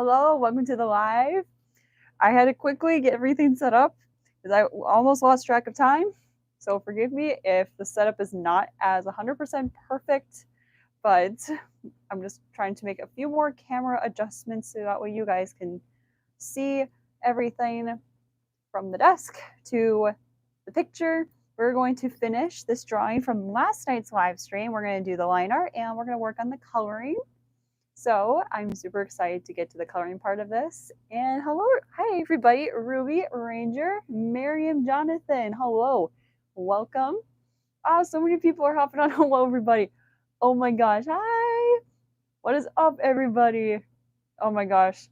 Hello, welcome to the live. I had to quickly get everything set up because I almost lost track of time. So forgive me if the setup is not as 100% perfect, but I'm just trying to make a few more camera adjustments so that way you guys can see everything from the desk to the picture. We're going to finish this drawing from last night's live stream. We're going to do the line art and we're going to work on the coloring. So I'm super excited to get to the coloring part of this. And hello, hi everybody, Ruby, Ranger, Miriam, Jonathan, hello, welcome. Oh, so many people are hopping on. Hello, everybody. Oh my gosh, hi. What is up, everybody? Oh my gosh.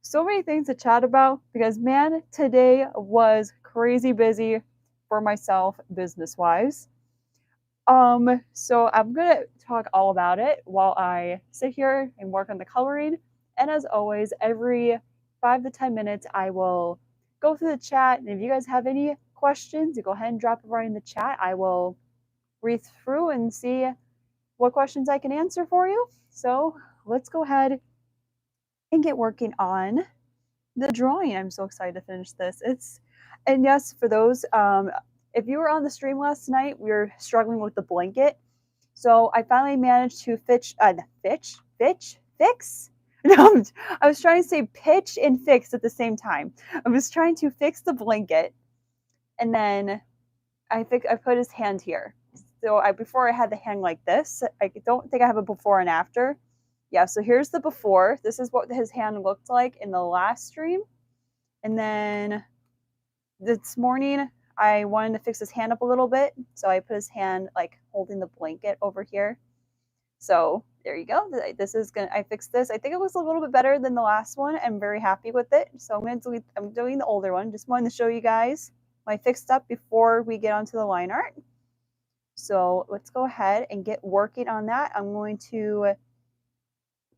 So many things to chat about because, man, today was crazy busy for myself business-wise. So I'm gonna talk all about it while I sit here and work on the coloring. And as always, every 5 to 10 minutes, I will go through the chat. And if you guys have any questions, you go ahead and drop it right in the chat. I will read through and see what questions I can answer for you. So let's go ahead and get working on the drawing. I'm so excited to finish this. And yes, for those, if you were on the stream last night, we were struggling with the blanket. So I finally managed to fix. No, I was trying to say pitch and fix at the same time. I was trying to fix the blanket, and then I put his hand here. So before I had the hand like this. I don't think I have a before and after. Yeah, so here's the before. This is what his hand looked like in the last stream. And then this morning, I wanted to fix his hand up a little bit. So I put his hand like holding the blanket over here. So there you go. I fixed this. I think it looks a little bit better than the last one. I'm very happy with it. So I'm doing the older one. Just wanted to show you guys my fixed up before we get onto the line art. So let's go ahead and get working on that. I'm going to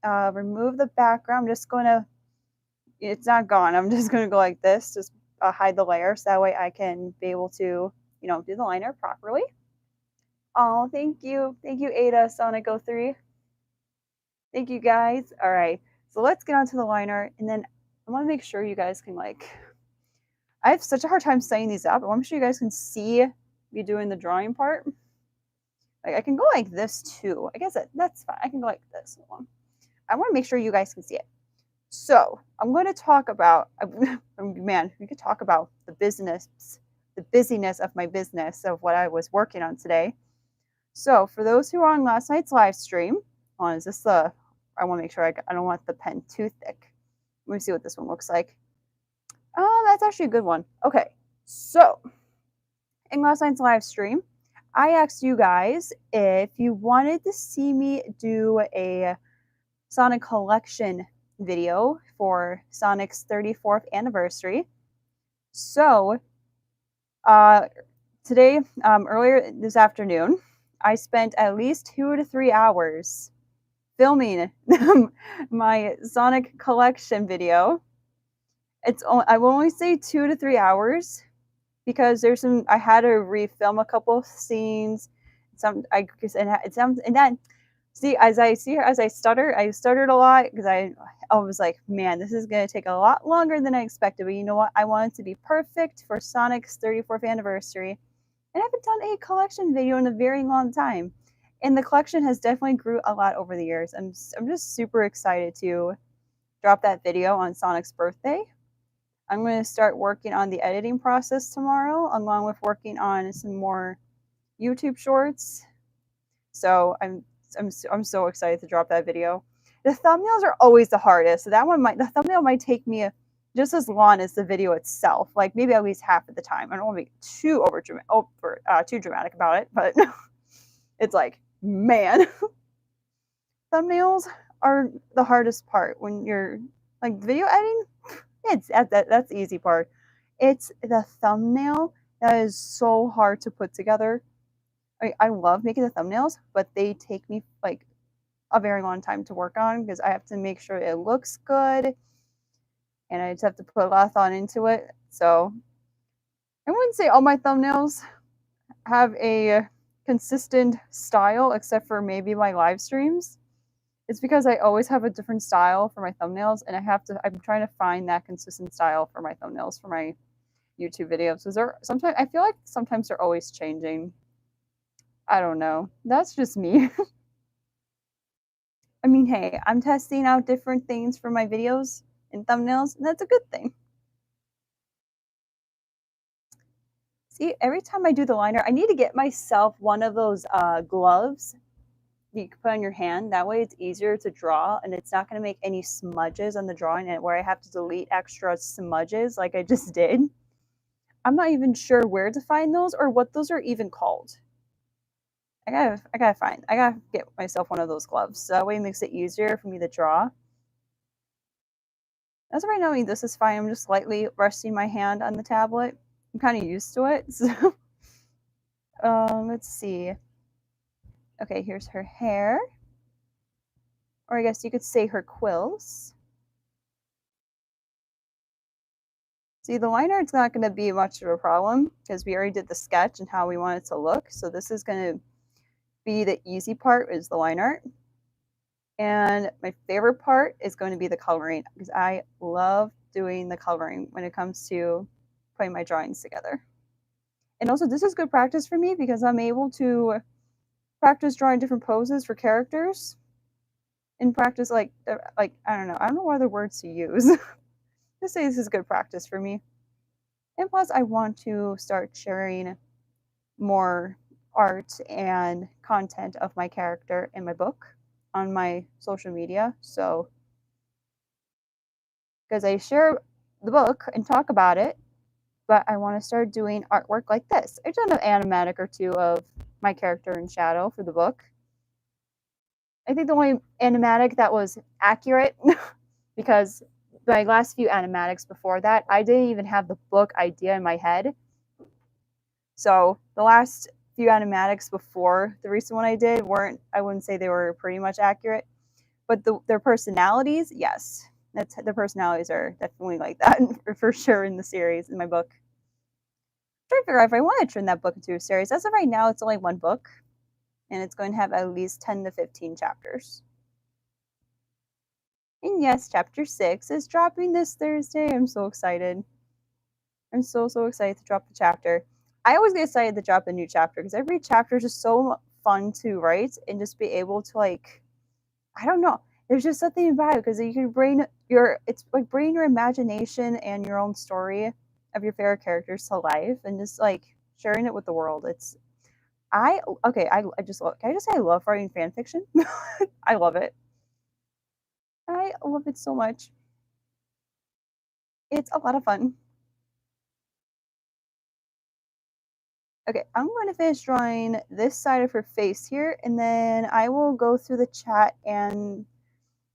remove the background. It's not gone. I'm just going to go like this, just hide the layer so that way I can be able to, do the liner properly. Oh, thank you. Thank you, Ada, Sonic03. Thank you, guys. All right, so let's get onto the liner, and then I want to make sure you guys can, I have such a hard time setting these up. I want to make sure you guys can see me doing the drawing part. I can go like this, too. I guess that's fine. I can go like this. I want to make sure you guys can see it. So I'm going to talk about, man, we could talk about the busyness of my business, of what I was working on today. So for those who are on last night's live stream, I want to make sure I don't want the pen too thick. Let me see what this one looks like. Oh, that's actually a good one. Okay, so in last night's live stream, I asked you guys if you wanted to see me do a Sonic collection video for Sonic's 34th anniversary. So today, earlier this afternoon, I spent at least 2 to 3 hours filming my Sonic collection video. I will only say 2 to 3 hours because I had to refilm a couple of scenes. See, as I stuttered a lot because I was like, man, this is going to take a lot longer than I expected. But you know what? I wanted to be perfect for Sonic's 34th anniversary. And I haven't done a collection video in a very long time. And the collection has definitely grew a lot over the years. I'm just super excited to drop that video on Sonic's birthday. I'm going to start working on the editing process tomorrow, along with working on some more YouTube shorts. So I'm so excited to drop that video. The thumbnails are always the hardest. So the thumbnail might take me just as long as the video itself, like maybe at least half of the time. I don't want to be too too dramatic about it, but it's like, man, thumbnails are the hardest part when you're like video editing. That's the easy part. It's the thumbnail that is so hard to put together. I love making the thumbnails, but they take me like a very long time to work on because I have to make sure it looks good, and I just have to put a lot of thought into it. So I wouldn't say all my thumbnails have a consistent style, except for maybe my live streams. It's because I always have a different style for my thumbnails, and I'm trying to find that consistent style for my thumbnails for my YouTube videos. Because sometimes I feel like sometimes they're always changing. I don't know. That's just me. I mean, hey, I'm testing out different things for my videos and thumbnails, and that's a good thing. See, every time I do the liner, I need to get myself one of those gloves you can put on your hand. That way it's easier to draw and it's not going to make any smudges on the drawing and where I have to delete extra smudges like I just did. I'm not even sure where to find those or what those are even called. I gotta get myself one of those gloves. So that way it makes it easier for me to draw. As of right now, this is fine. I'm just slightly resting my hand on the tablet. I'm kind of used to it. So, let's see. Okay, here's her hair. Or I guess you could say her quills. See, the line art's not going to be much of a problem because we already did the sketch and how we want it to look. So this is going to be the easy part, is the line art. And my favorite part is going to be the coloring because I love doing the coloring when it comes to putting my drawings together. And also this is good practice for me because I'm able to practice drawing different poses for characters and practice like I don't know what other words to use. Just say this is good practice for me. And plus I want to start sharing more art and content of my character in my book on my social media. So because I share the book and talk about it, but I want to start doing artwork like this. I've done an animatic or two of my character in shadow for the book. I think the only animatic that was accurate because my last few animatics before that, I didn't even have the book idea in my head. So the last few animatics before the recent one I did I wouldn't say they were pretty much accurate, but their personalities, yes. The personalities are definitely like that for sure in the series, in my book. I'm trying to figure out if I want to turn that book into a series. As of right now, it's only one book, and it's going to have at least 10 to 15 chapters. And yes, chapter 6 is dropping this Thursday. I'm so excited. I'm so excited to drop the chapter. I always get excited to drop a new chapter because every chapter is just so fun to write and just be able to, like, I don't know. There's just something about it because you can bring it's like bringing your imagination and your own story of your favorite characters to life and just like sharing it with the world. I just love, can I just say I love writing fan fiction? I love it. I love it so much. It's a lot of fun. Okay, I'm going to finish drawing this side of her face here, and then I will go through the chat and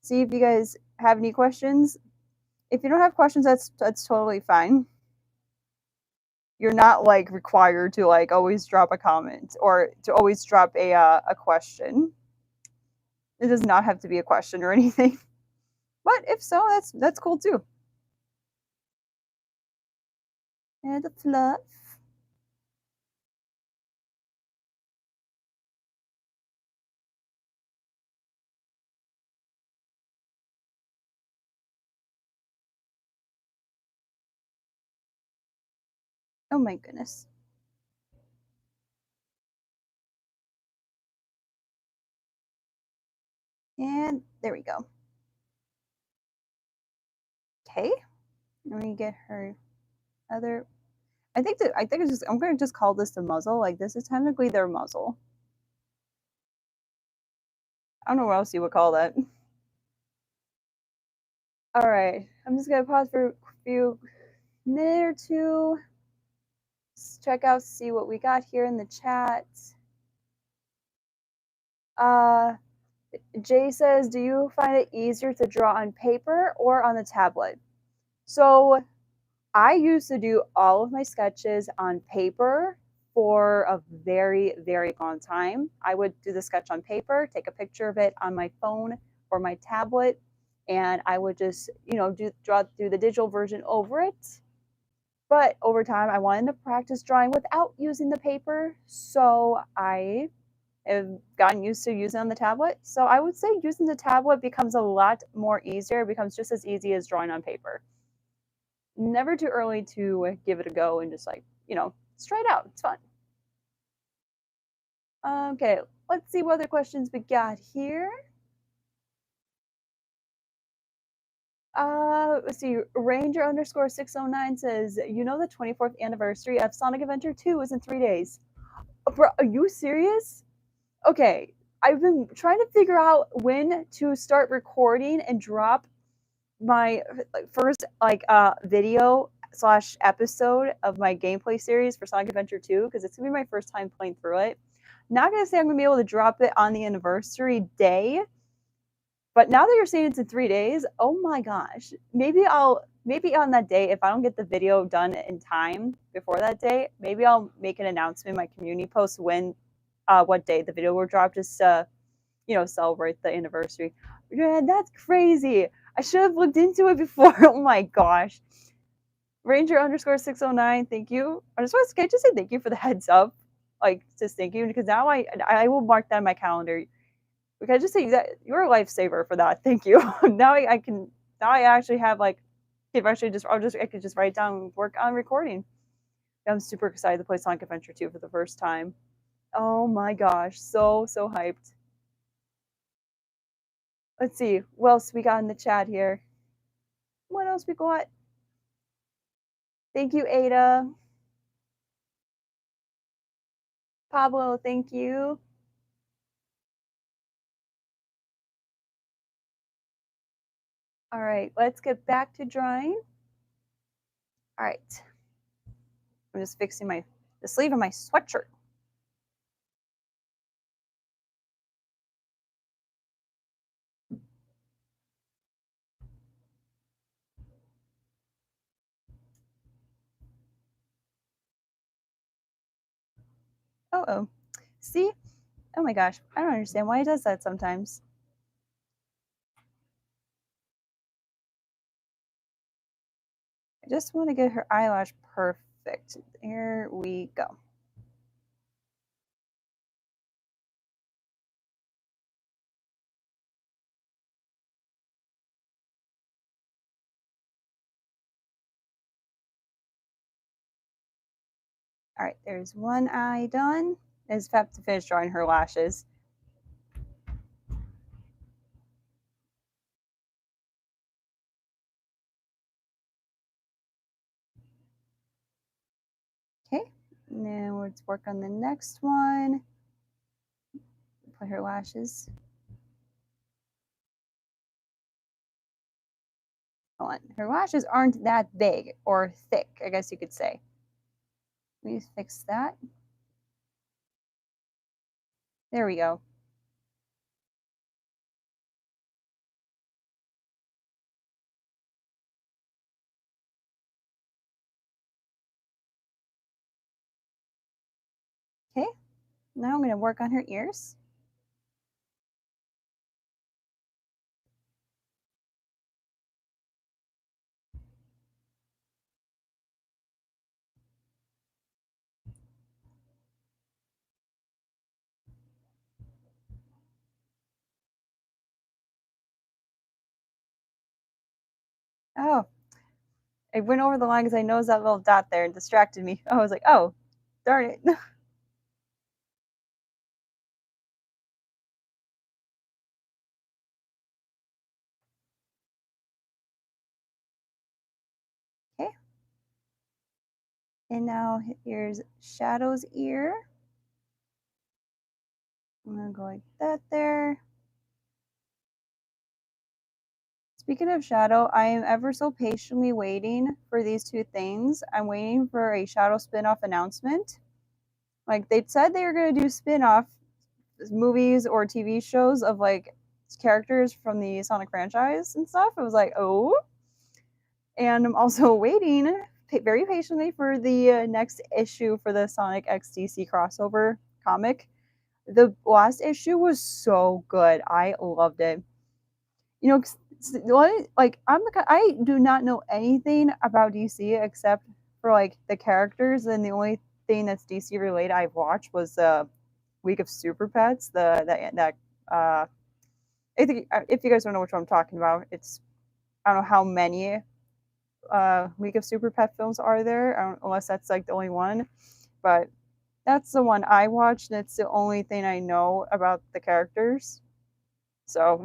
see if you guys have any questions. If you don't have questions, that's totally fine. You're not like required to like always drop a comment or to always drop a question. It does not have to be a question or anything. But if so, that's cool too. And the fluff. Oh my goodness. And there we go. Okay. Let me get her other. I think it's just, I'm gonna just call this the muzzle. Like this is technically their muzzle. I don't know what else you would call that. All right, I'm just gonna pause for a few minute or two. Let's check out, see what we got here in the chat. Jay says, do you find it easier to draw on paper or on the tablet? So I used to do all of my sketches on paper for a very, very long time. I would do the sketch on paper, take a picture of it on my phone or my tablet, and I would just, do the digital version over it. But over time, I wanted to practice drawing without using the paper, so I have gotten used to using on the tablet. So I would say using the tablet becomes a lot more easier. It becomes just as easy as drawing on paper. Never too early to give it a go and just like, just try it out. It's fun. Okay, let's see what other questions we got here. Let's see. Ranger underscore 609 says, the 24th anniversary of Sonic Adventure 2 is in 3 days. Bro, are you serious? Okay, I've been trying to figure out when to start recording and drop my first video / episode of my gameplay series for Sonic Adventure 2 because it's gonna be my first time playing through it. Not gonna say I'm gonna be able to drop it on the anniversary day, but now that you're saying it's in 3 days, oh my gosh, maybe on that day, if I don't get the video done in time before that day, maybe I'll make an announcement in my community post what day the video will drop, just to celebrate the anniversary. Yeah, that's crazy. I should have looked into it before. Oh my gosh. Ranger underscore 609, thank you. Can I just say thank you for the heads up? Just thank you, because now I will mark that in my calendar. Can I just say that you're a lifesaver for that? Thank you. Now I actually have I could just write down and work on recording. I'm super excited to play Sonic Adventure 2 for the first time. Oh my gosh, so hyped. Let's see, what else we got in the chat here? What else we got? Thank you, Ada. Pablo, thank you. All right, let's get back to drawing. All right. I'm just fixing the sleeve of my sweatshirt. Oh. See? Oh my gosh, I don't understand why it does that sometimes. I just want to get her eyelash perfect. There we go. All right, there's one eye done. I just have to finish drawing her lashes. Okay, now let's work on the next one. Put her lashes. Hold on. Her lashes aren't that big or thick, I guess you could say. Let me fix that. There we go. Okay, now I'm going to work on her ears. Oh, I went over the line because I noticed that little dot there and distracted me. I was like, oh, darn it. Okay. And now here's Shadow's ear. I'm going to go like that there. Speaking of Shadow, I am ever so patiently waiting for these two things. I'm waiting for a Shadow spin-off announcement. They said they were going to do spin-off movies or TV shows of characters from the Sonic franchise and stuff. I was like, oh. And I'm also waiting very patiently for the next issue for the Sonic X DC crossover comic. The last issue was so good. I loved it. I do not know anything about DC except for the characters, and the only thing that's DC related I've watched was Week of Super Pets. If you guys don't know which one I'm talking about, it's I don't know how many Week of Super Pet films are there, unless that's like the only one. But that's the one I watched, and it's the only thing I know about the characters. So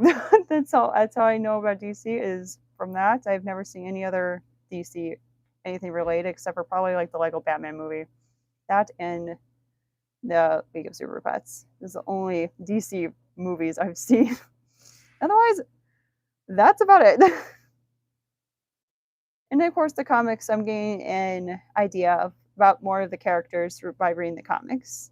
that's how I know about DC is from that. I've never seen any other DC anything related except for probably like the Lego Batman movie. That and the League of Super Pets. This is the only DC movies I've seen. Otherwise, that's about it. And of course, the comics, I'm getting an idea of about more of the characters by reading the comics.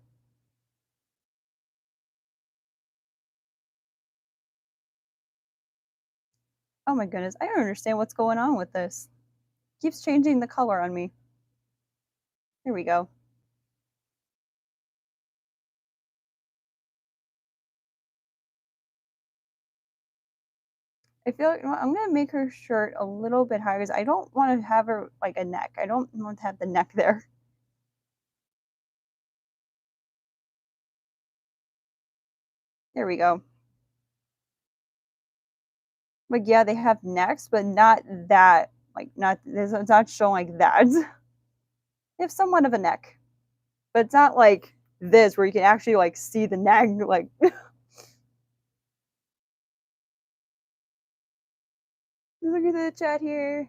Oh my goodness, I don't understand what's going on with this. It keeps changing the color on me. Here we go. I feel like I'm gonna make her shirt a little bit higher because I don't want to have her like a neck. I don't want to have the neck there. There we go. Like yeah, they have necks, but not that. Like not it's not showing like that. They have somewhat of a neck, but it's not like this where you can actually like see the neck. Like look at the chat here.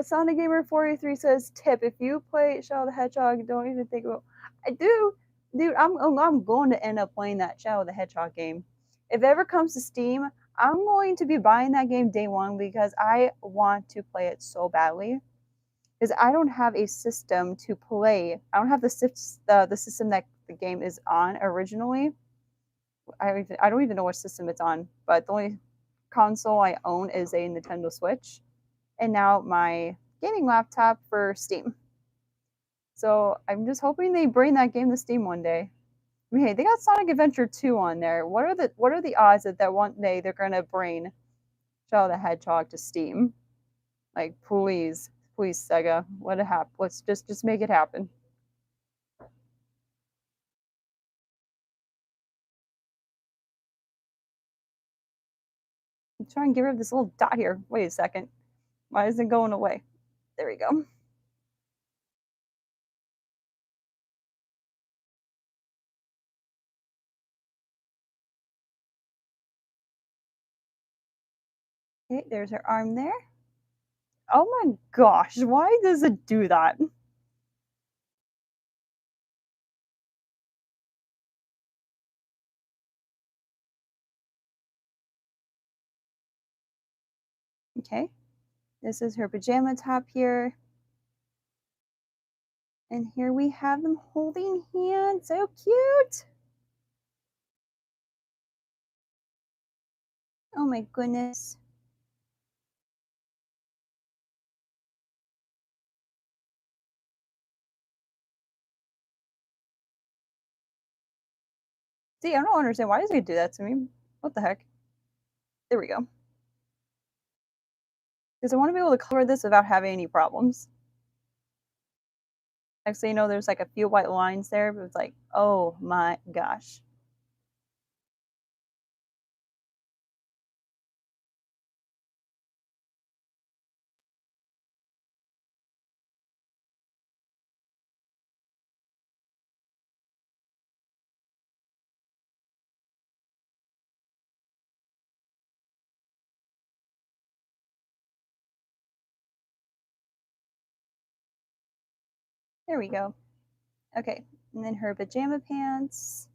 Sonic Gamer 43 says tip: if you play Shadow the Hedgehog, don't even think about. I do, dude. I'm going to end up playing that Shadow the Hedgehog game. If it ever comes to Steam, I'm going to be buying that game day one because I want to play it so badly. Because I don't have a system to play. I don't have the system that the game is on originally. I don't even know what system it's on. But the only console I own is a Nintendo Switch, and now my gaming laptop for Steam. So I'm just hoping they bring that game to Steam one day. I mean, hey, they got Sonic Adventure 2 on there. What are the odds that one day they're gonna bring Shadow the Hedgehog to Steam? Like, please, Sega, let it happen. Let's just make it happen. I'm trying to get rid of this little dot here. Wait a second. Why isn't it going away? There we go. Okay, there's her arm there. Oh my gosh, why does it do that? Okay, this is her pajama top here. And here we have them holding hands. So cute. Oh my goodness. See, I don't understand. Why does he do that to me? What the heck? There we go. Because I want to be able to cover this without having any problems. Next thing you know, there's like a few white lines there, but it's like, oh my gosh. There we go. Okay, and then her pajama pants.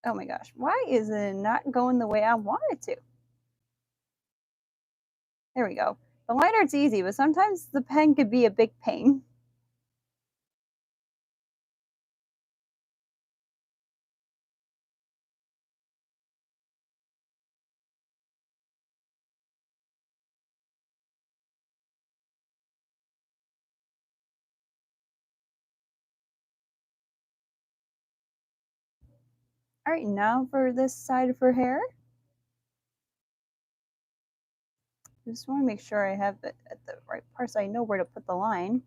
Oh my gosh, why is it not going the way I want it to? There we go. The line art's easy, but sometimes the pen could be a big pain. All right, now for this side of her hair. Just want to make sure I have it at the right part so I know where to put the line.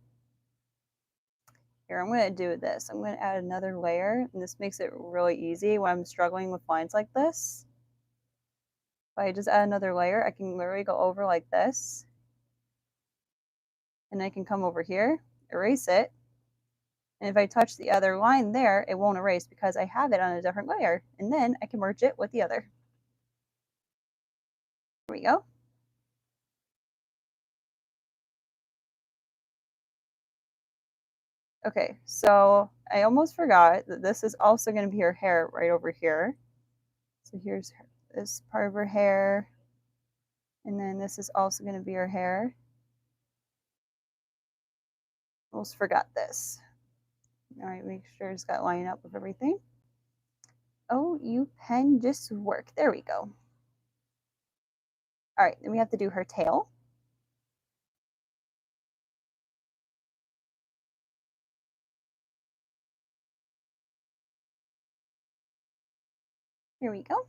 Here, I'm going to do this. I'm going to add another layer, and this makes it really easy when I'm struggling with lines like this. If I just add another layer, I can literally go over like this, and I can come over here, erase it, and if I touch the other line there, it won't erase because I have it on a different layer, and then I can merge it with the other. There we go. Okay, so I almost forgot that this is also going to be her hair right over here. So here's this part of her hair, and then this is also going to be her hair. Almost forgot this. All right, make sure it's got line up with everything. Oh, you pen just work. There we go. All right, then we have to do her tail. Here we go.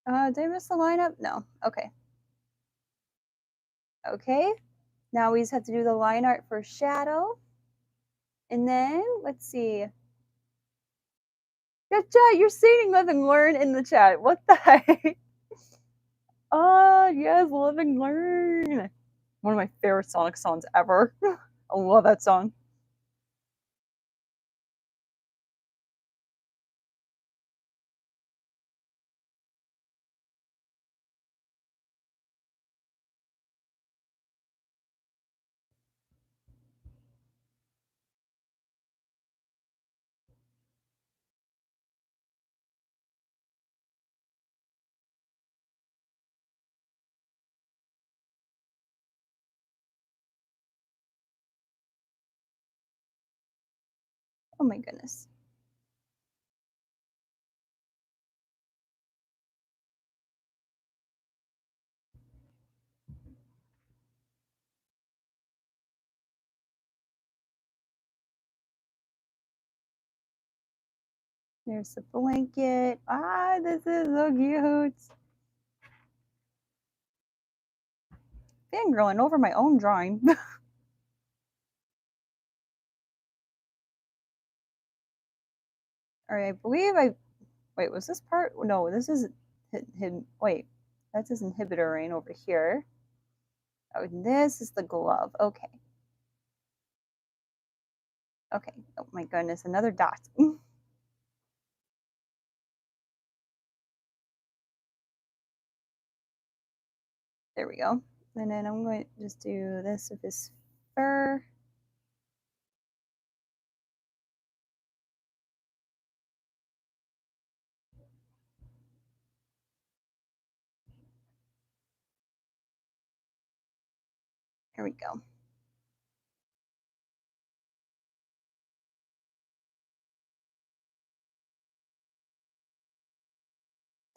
Did I miss the lineup? No. Okay. Okay. Now we just have to do the line art for shadow. And then, let's see. Yeah, chat, you're singing Live and Learn in the chat. What the heck? Oh, yes, Live and Learn. One of my favorite Sonic songs ever. I love that song. Oh my goodness. There's the blanket. Ah, this is so cute. Fangirling over my own drawing. All right, I believe I. Wait, was this part? No, this is hidden. Wait, that's his inhibitor ring over here. Oh, and this is the glove. Okay. Okay. Oh my goodness, another dot. There we go. And then I'm going to just do this with his fur. Here we go.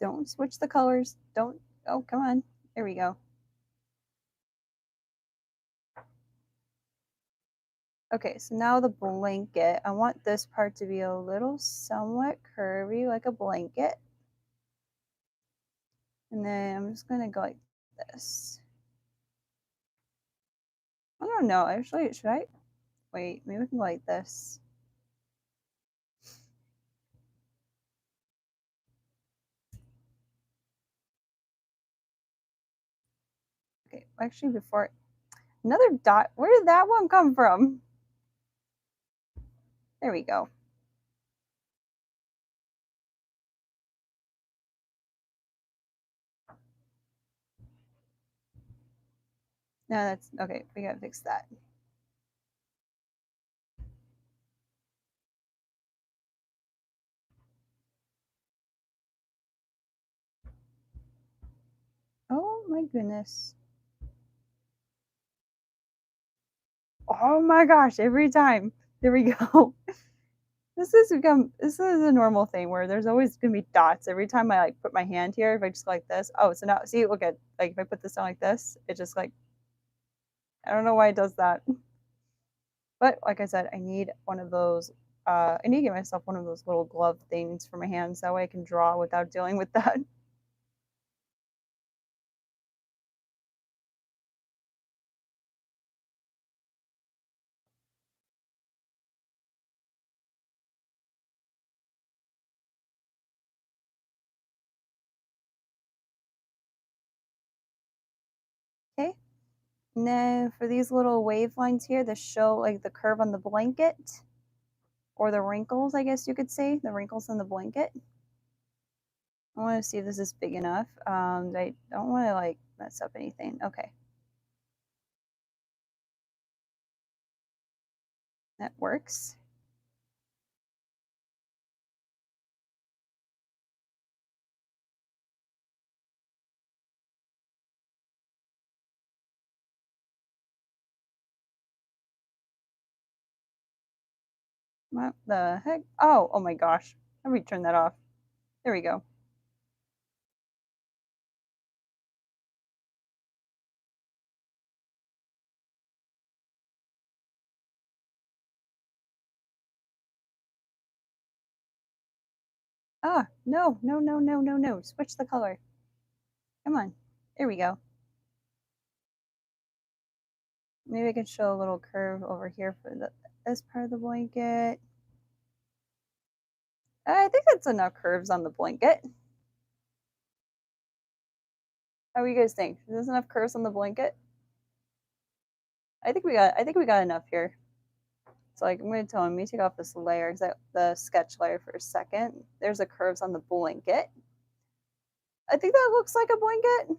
Don't switch the colors. Don't. Oh, come on. There we go. Okay, so now the blanket. I want this part to be a little somewhat curvy, like a blanket. And then I'm just going to go like this. I don't know. Actually, should I? Wait, maybe we can go like this. Okay, actually, before another dot. Where did that one come from? There we go. No, that's okay. We gotta fix that. Oh my goodness. Oh my gosh, every time. There we go. This is a normal thing where there's always gonna be dots every time I like put my hand here. If I just go like this, oh, so now see, look at like if I put this down like this, it just like I don't know why it does that. But like I said, I need one of those. I need to get myself one of those little glove things for my hands. That way I can draw without dealing with that. And then for these little wave lines here that show like the curve on the blanket, or the wrinkles, I guess you could say, the wrinkles on the blanket. I want to see if this is big enough. I don't want to like mess up anything. Okay. That works. What the heck? Oh, oh my gosh. Let me turn that off. There we go. Ah, no, no, no, no, no, no. Switch the color. Come on. There we go. Maybe I can show a little curve over here for this part of the blanket. I think that's enough curves on the blanket. How do you guys think? Is this enough curves on the blanket? I think we got enough here. So like I'm gonna tell him, let me take off this layer, the sketch layer for a second. There's the curves on the blanket. I think that looks like a blanket.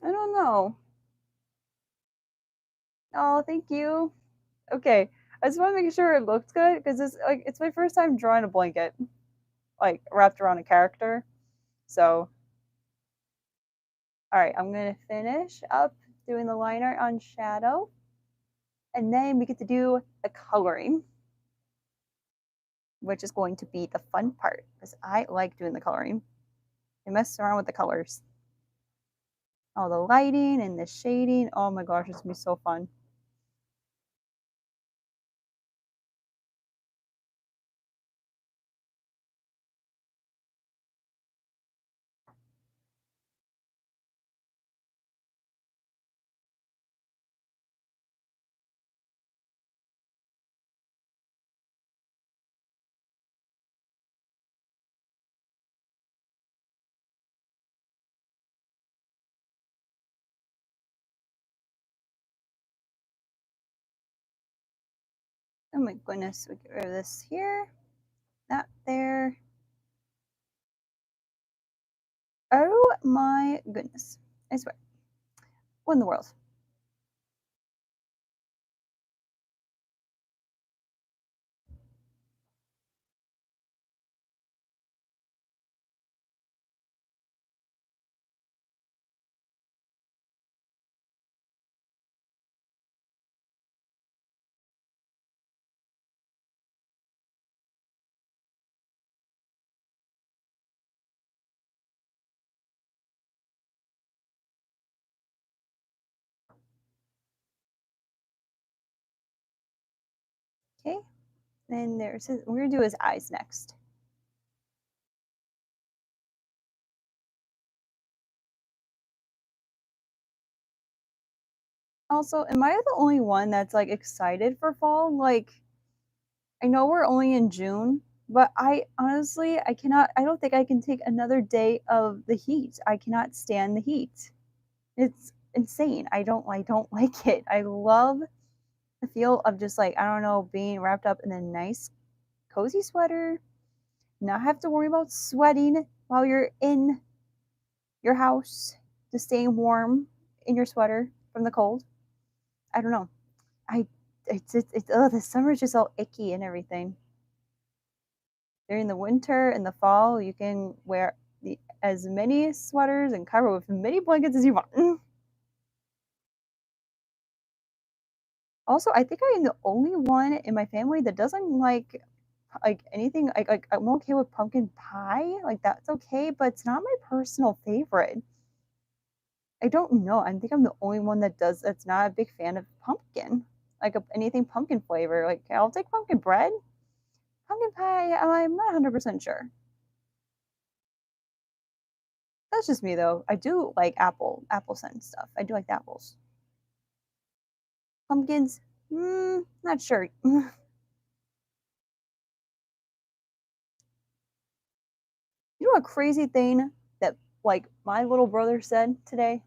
I don't know. Oh, thank you. Okay. I just want to make sure it looks good because it's my first time drawing a blanket, like wrapped around a character. So all right, I'm gonna finish up doing the line art on shadow. And then we get to do the coloring, which is going to be the fun part because I like doing the coloring. I mess around with the colors. All the lighting and the shading. Oh my gosh, it's gonna be so fun. Oh my goodness, we get rid of this here, that there. Oh my goodness. I swear. What in the world? Okay, then there's his, we're gonna do his eyes next. Also, am I the only one that's like excited for fall? Like, I know we're only in June, but I honestly, I don't think I can take another day of the heat. I cannot stand the heat. It's insane. I don't like it. I love the feel of just like, I don't know, being wrapped up in a nice, cozy sweater, not have to worry about sweating while you're in your house, just staying warm in your sweater from the cold. I don't know. I it's oh, the summer is just all icky and everything. During the winter and the fall, you can wear as many sweaters and cover with many blankets as you want. Also, I think I am the only one in my family that doesn't like anything like I'm okay with pumpkin pie, like that's okay, but it's not my personal favorite. I don't know. I think I'm the only one that's not a big fan of pumpkin, like anything pumpkin flavor. Like I'll take pumpkin bread, pumpkin pie. I'm not 100% sure. That's just me though. I do like apple scent stuff. I do like the apples. Pumpkins, not sure. You know a crazy thing that like my little brother said today?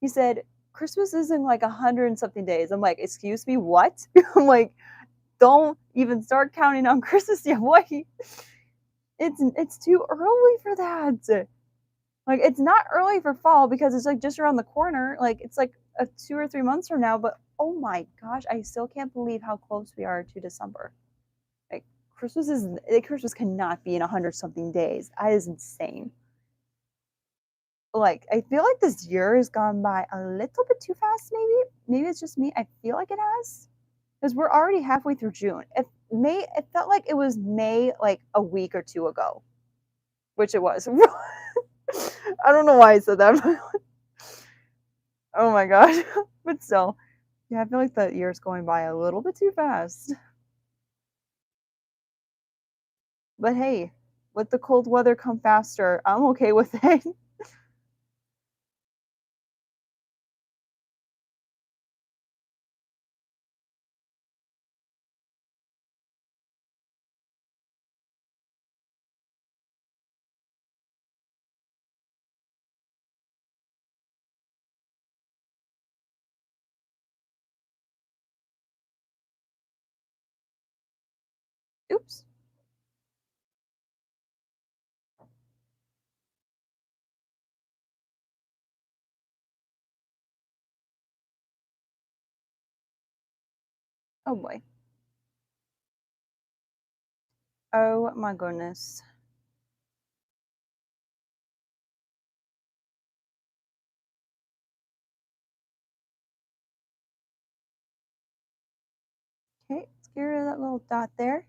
He said, Christmas is in like 100 and something days. I'm like, excuse me, what? I'm like, don't even start counting on Christmas yet. What? It's too early for that. Like, it's not early for fall because it's like just around the corner. Like, it's like 2 or 3 months from now. But oh my gosh, I still can't believe how close we are to December. Like, Christmas cannot be in 100 something days. That is insane. Like, I feel like this year has gone by a little bit too fast, maybe. Maybe it's just me. I feel like it has. Because we're already halfway through June. It felt like it was May like a week or two ago. Which it was. I don't know why I said that. Oh my gosh. But still. Yeah, I feel like the year's going by a little bit too fast. But hey, let the cold weather come faster. I'm okay with it. Oops. Oh boy. Oh my goodness. Okay, let's get rid of that little dot there.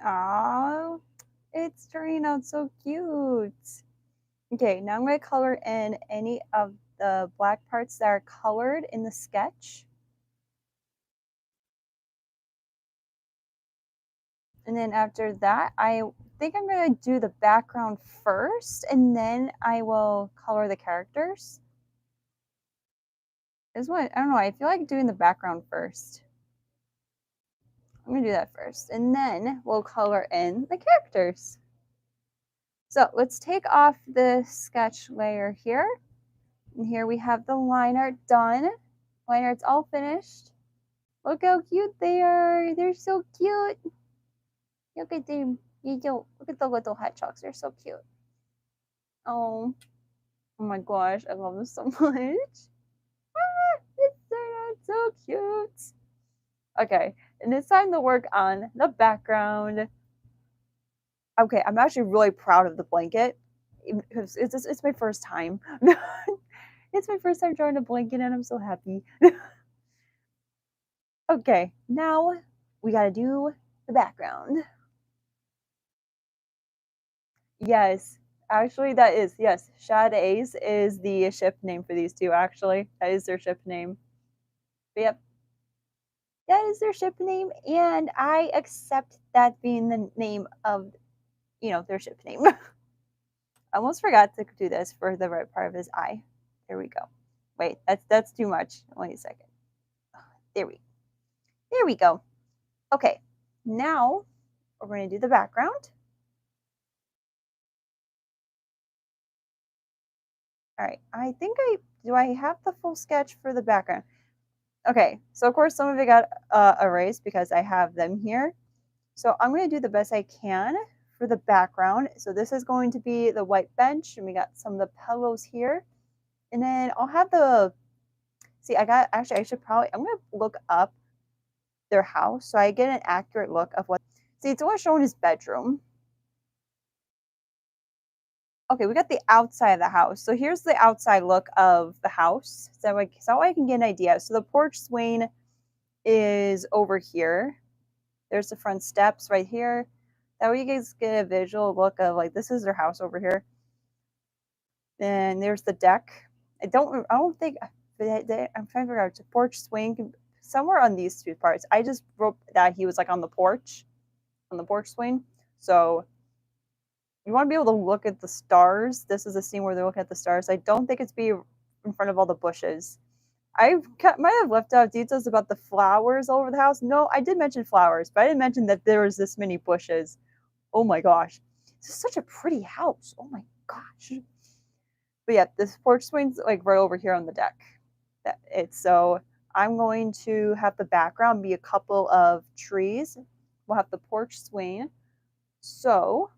Oh, it's turning out so cute. Okay, now I'm going to color in any of the black parts that are colored in the sketch. And then after that, I think I'm going to do the background first, and then I will color the characters. Is what, I don't know, I feel like doing the background first. I'm going to do that first, and then we'll color in the characters. So let's take off the sketch layer here. And here we have the line art done. Line art's all finished. Look how cute they are. They're so cute. Look at them. Look at the little hedgehogs. They're so cute. Oh, oh my gosh. I love them so much. Ah, it's so cute. Okay, and it's time to work on the background. Okay, I'm actually really proud of the blanket. It's my first time. It's my first time drawing a blanket and I'm so happy. Okay, now we gotta do the background. Yes, actually, that is, yes. Shadays is the ship name for these two, actually. That is their ship name. But yep, that is their ship name, and I accept that being the name of, their ship name. I almost forgot to do this for the right part of his eye. There we go. Wait, that's too much. Wait a second. There we go. Okay, now we're going to do the background. All right, I think do I have the full sketch for the background? Okay, so of course some of it got erased because I have them here. So I'm going to do the best I can for the background. So this is going to be the white bench, and we got some of the pillows here. And then I'll have I should probably, I'm going to look up their house so I get an accurate look of it's only showing his bedroom. Okay, we got the outside of the house. So here's the outside look of the house. So I can get an idea. So the porch swing is over here. There's the front steps right here. That way you guys get a visual look of like, this is their house over here. And there's the deck. I don't think, I'm trying to figure out the porch swing somewhere on these two parts. I just wrote that he was like on the porch swing. So you want to be able to look at the stars. This is a scene where they're looking at the stars. I don't think it's be in front of all the bushes. Might have left out details about the flowers all over the house. No, I did mention flowers, but I didn't mention that there was this many bushes. Oh my gosh. This is such a pretty house. Oh my gosh. But yeah, this porch swing's like right over here on the deck. So I'm going to have the background be a couple of trees. We'll have the porch swing. So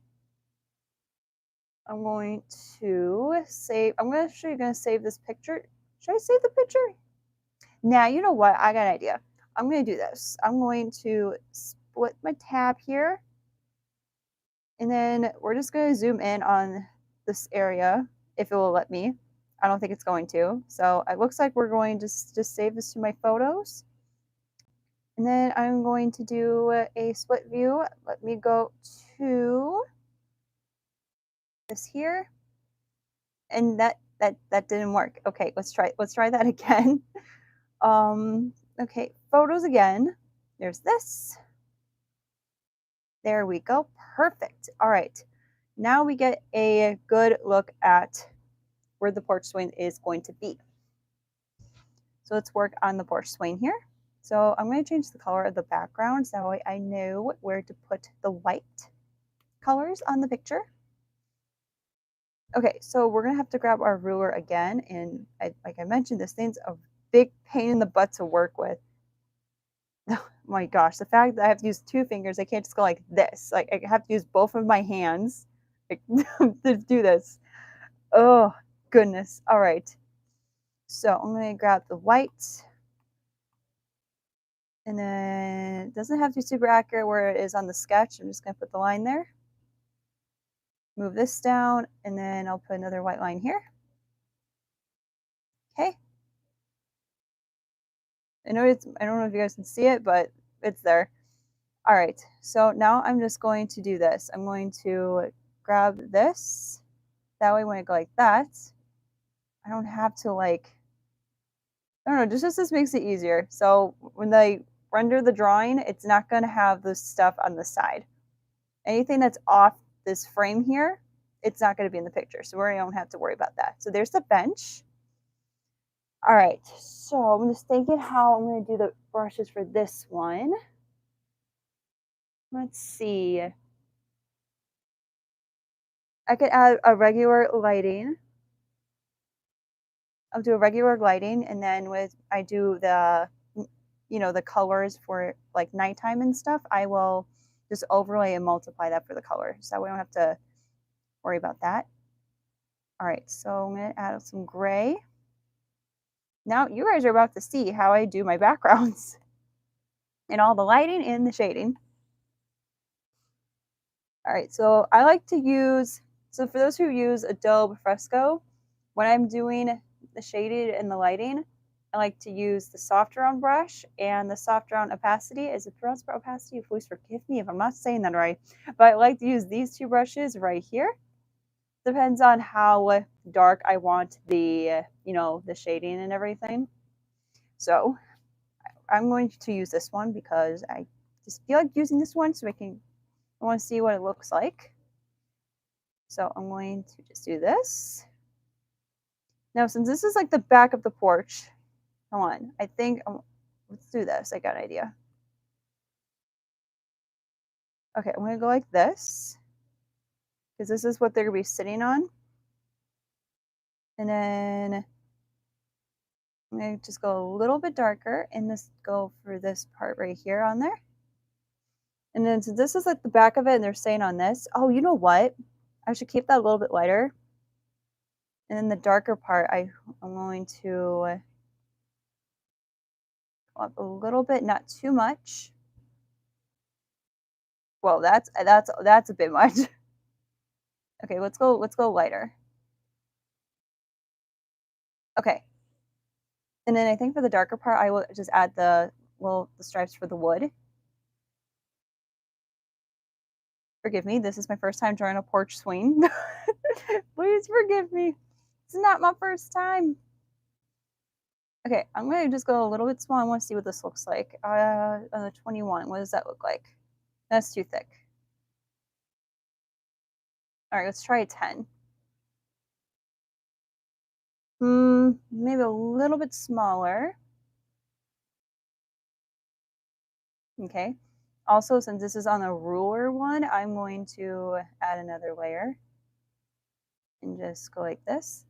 I'm going to save. I'm actually going to save this picture. Should I save the picture? Now, you know what? I got an idea. I'm going to do this. I'm going to split my tab here. And then we're just going to zoom in on this area, if it will let me. I don't think it's going to. So it looks like we're going to just save this to my photos. And then I'm going to do a split view. Let me go to this here. And that didn't work. Okay, let's try that again. Okay, photos again. There's this. There we go. Perfect. All right. Now we get a good look at where the porch swing is going to be. So let's work on the porch swing here. So I'm going to change the color of the background so that way I know where to put the white colors on the picture. Okay, so we're going to have to grab our ruler again. And like I mentioned, this thing's a big pain in the butt to work with. Oh my gosh, the fact that I have to use two fingers, I can't just go like this. Like I have to use both of my hands to do this. Oh, goodness. All right. So I'm going to grab the white. And then it doesn't have to be super accurate where it is on the sketch. I'm just going to put the line there. Move this down, and then I'll put another white line here. Okay. I don't know if you guys can see it, but it's there. All right. So now I'm just going to do this. I'm going to grab this. That way when I go like that, I don't have to like, I don't know, just this makes it easier. So when I render the drawing, it's not going to have this stuff on the side. Anything that's off this frame here, it's not going to be in the picture. So we don't have to worry about that. So there's the bench. All right, so I'm just thinking how I'm going to do the brushes for this one. Let's see. I could add a regular lighting. I'll do a regular lighting, and then I do the, the colors for like nighttime and stuff, I will just overlay and multiply that for the color. So we don't have to worry about that. All right, so I'm going to add some gray. Now you guys are about to see how I do my backgrounds and all the lighting and the shading. All right, so I like to use, so for those who use Adobe Fresco, when I'm doing the shaded and the lighting, I like to use the soft round brush and the soft round opacity. Is it pronounced opacity? Please forgive me if I'm not saying that right. But I like to use these two brushes right here. Depends on how dark I want the, the shading and everything. So I'm going to use this one because I just feel like using this one so I want to see what it looks like. So I'm going to just do this. Now, since this is like the back of the porch, come on, I think, let's do this. I got an idea. Okay, I'm going to go like this because this is what they're going to be sitting on. And then I'm going to just go a little bit darker and just go for this part right here on there. And then since this is like the back of it and they're staying on this, oh, you know what? I should keep that a little bit lighter. And then the darker part, I'm going to go up a little bit, not too much. Well, that's a bit much. Okay, let's go lighter. Okay. And then I think for the darker part, I will just add the stripes for the wood. Forgive me, this is my first time drawing a porch swing. Please forgive me. It's not my first time. Okay, I'm gonna just go a little bit small. I want to see what this looks like. On the 21, what does that look like? That's too thick. All right, let's try a 10. Maybe a little bit smaller. Okay. Also, since this is on a ruler one, I'm going to add another layer and just go like this.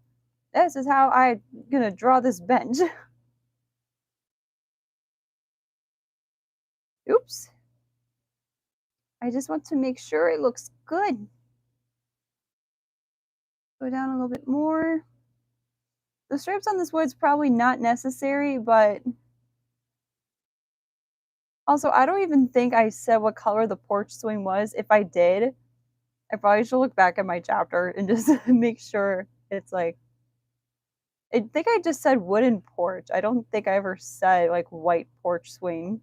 This is how I'm gonna draw this bench. Oops. I just want to make sure it looks good. Go down a little bit more. The stripes on this wood's probably not necessary, but also I don't even think I said what color the porch swing was. If I did, I probably should look back at my chapter and just make sure it's like, I think I just said wooden porch. I don't think I ever said like white porch swing.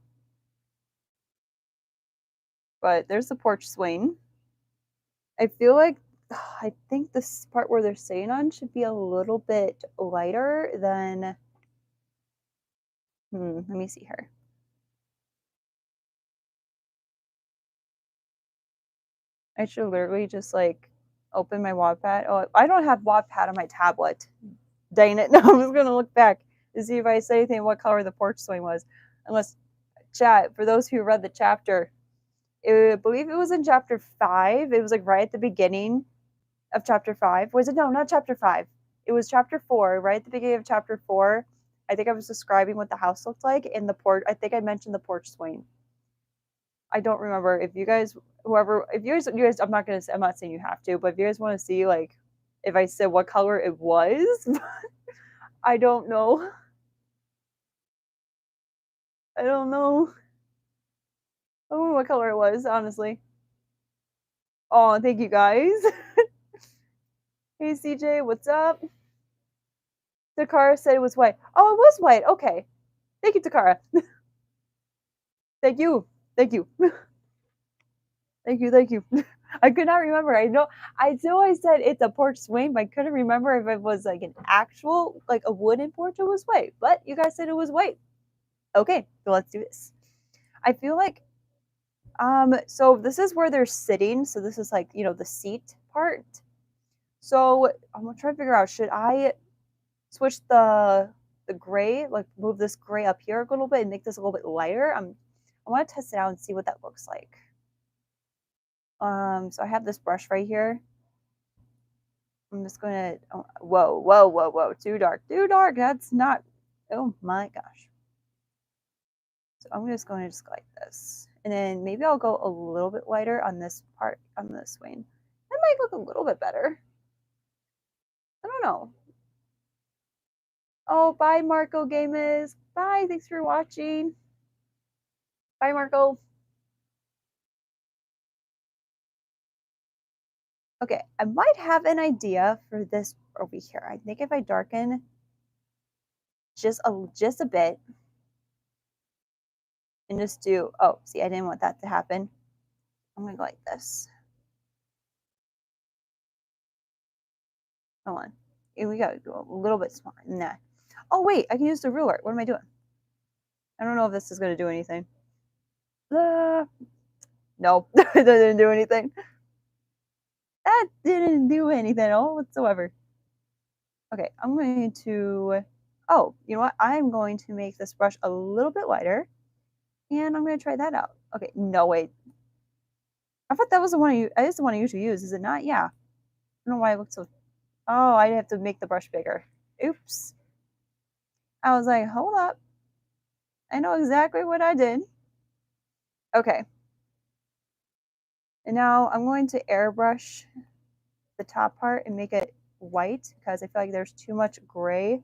But there's the porch swing. I feel like I think this part where they're sitting on should be a little bit lighter than. Let me see here. I should literally just like open my Wattpad. Oh, I don't have Wattpad on my tablet. Dang it! No, I'm just gonna look back to see if I say anything what color the porch swing was. Unless chat, for those who read the chapter, I believe it was in chapter 5. It was like right at the beginning of chapter 5. Was it? No, not chapter 5. It was chapter 4, right at the beginning of chapter 4. I think I was describing what the house looked like in the porch. I think I mentioned the porch swing. I don't remember. If you guys, whoever, if you guys, I'm not saying you have to, but if you guys want to see, like, if I said what color it was, I don't know. I don't know. I don't know what color it was, honestly. Oh, thank you guys. Hey, CJ, what's up? Takara said it was white. Oh, it was white. Okay. Thank you, Takara. Thank you. Thank you. Thank you. Thank you. I could not remember. I know I said it's a porch swing, but I couldn't remember if it was like an actual, like a wooden porch or was white. But you guys said it was white. Okay, so let's do this. I feel like so this is where they're sitting. So this is like, the seat part. So I'm gonna try to figure out, should I switch the gray, like move this gray up here a little bit and make this a little bit lighter? I want to test it out and see what that looks like. So I have this brush right here. I'm just gonna, whoa, too dark, that's not, oh my gosh. So I'm just going to just go like this. And then maybe I'll go a little bit lighter on this part, on this wing. That might look a little bit better. I don't know. Oh, bye, Marco Games. Bye, thanks for watching. Bye, Marco. Okay, I might have an idea for this over here. I think if I darken just a bit and just do, oh, see, I didn't want that to happen. I'm gonna go like this. Hold on. Here we go. Go a little bit smaller than that. Oh, wait, I can use the ruler. What am I doing? I don't know if this is gonna do anything. Nope, that didn't do anything. That didn't do anything at all whatsoever. Okay, I'm going to, oh, you know what? I'm going to make this brush a little bit lighter, and I'm going to try that out. Okay, no, wait. I thought that was the one is the one I usually use, is it not? Yeah. I don't know why it looks so, oh, I have to make the brush bigger. Oops. I was like, hold up. I know exactly what I did. Okay. And now I'm going to airbrush the top part and make it white because I feel like there's too much gray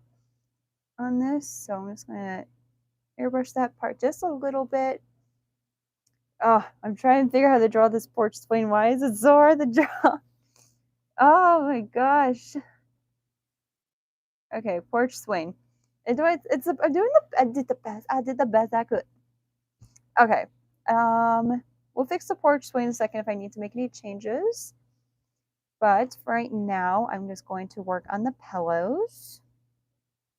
on this. So I'm just going to airbrush that part just a little bit. Oh, I'm trying to figure out how to draw this porch swing. Why is it so hard to draw? Oh my gosh. Okay, porch swing. I did the best I could. Okay. We'll fix the porch swing in a second if I need to make any changes. But for right now, I'm just going to work on the pillows.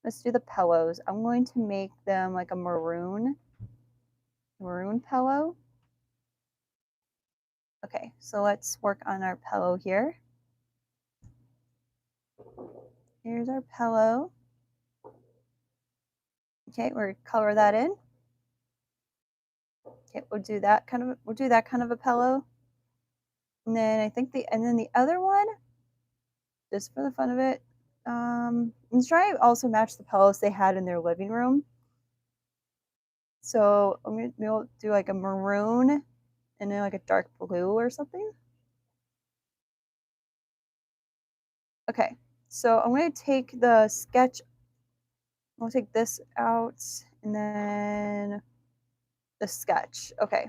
Let's do the pillows. I'm going to make them like a maroon pillow. Okay, so let's work on our pillow here. Here's our pillow. Okay, we're color that in. Okay, we'll do that kind of a pillow. And then I think the other one, just for the fun of it, let's try to also match the pillows they had in their living room. So we'll do like a maroon and then like a dark blue or something. Okay, so I'm going to take the sketch. I'll take this out and then the sketch. Okay.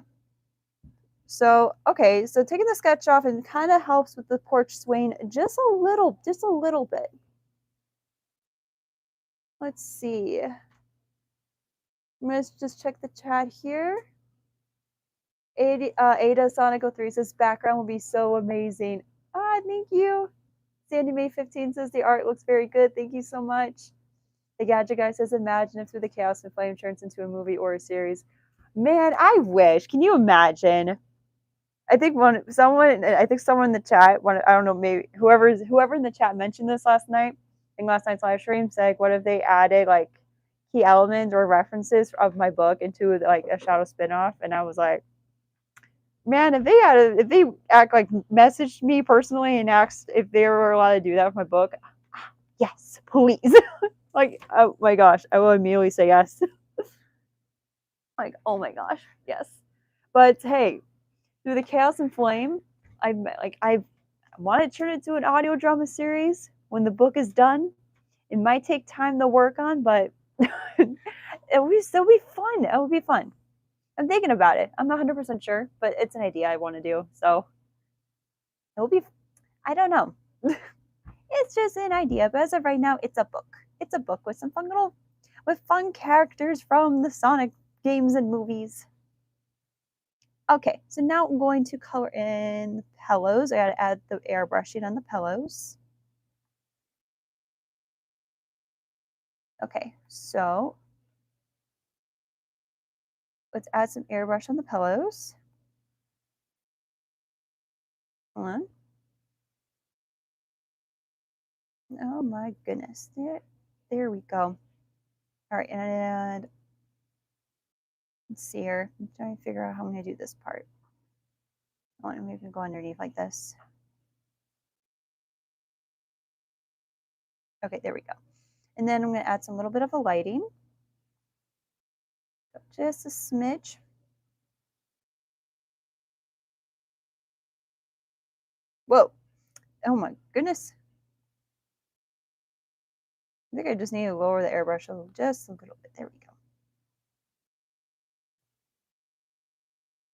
So taking the sketch off and kind of helps with the porch swaying just a little bit. Let's see. I'm going to just check the chat here. Ada Sonic 03 says background will be so amazing. Thank you. Sandy May 15 says the art looks very good. Thank you so much. The Gadget Guy says imagine if Through the Chaos and Flame turns into a movie or a series. Man, I wish. Can you imagine? I think someone in the chat, I don't know, maybe whoever in the chat mentioned this last night in last night's live stream, said like, what if they added like key elements or references of my book into like a Shadow spinoff? And I was like, man, if they messaged me personally and asked if they were allowed to do that with my book, yes, please. Like, oh my gosh, I will immediately say yes. Like, oh my gosh, yes. But hey, Through the Chaos and Flame, I want to turn it into an audio drama series when the book is done. It might take time to work on, but it'll be fun. It will be fun. I'm thinking about it. I'm not 100% sure, but it's an idea I want to do. So it will be, I don't know. It's just an idea, but as of right now, it's a book. It's a book with some fun characters from the Sonic games and movies. Okay, so now I'm going to color in the pillows. I gotta add the airbrushing on the pillows. Okay, so let's add some airbrush on the pillows. Hold on. Oh my goodness. There we go. All right, and let's see here. I'm trying to figure out how I'm going to do this part. Oh, I'm going to go underneath like this. Okay, there we go. And then I'm going to add some little bit of a lighting. Just a smidge. Whoa. Oh my goodness. I think I just need to lower the airbrush just a little bit. There we go.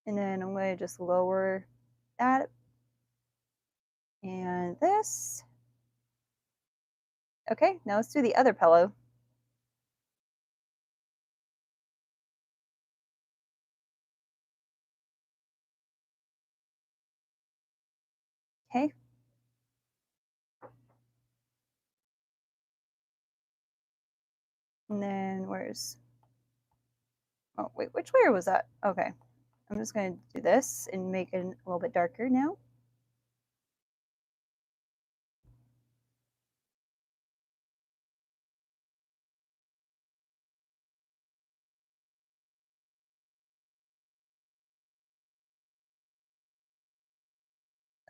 And then I'm going to just lower that and this. Okay, now let's do the other pillow. Okay. And then oh wait, which layer was that? Okay. I'm just going to do this and make it a little bit darker now.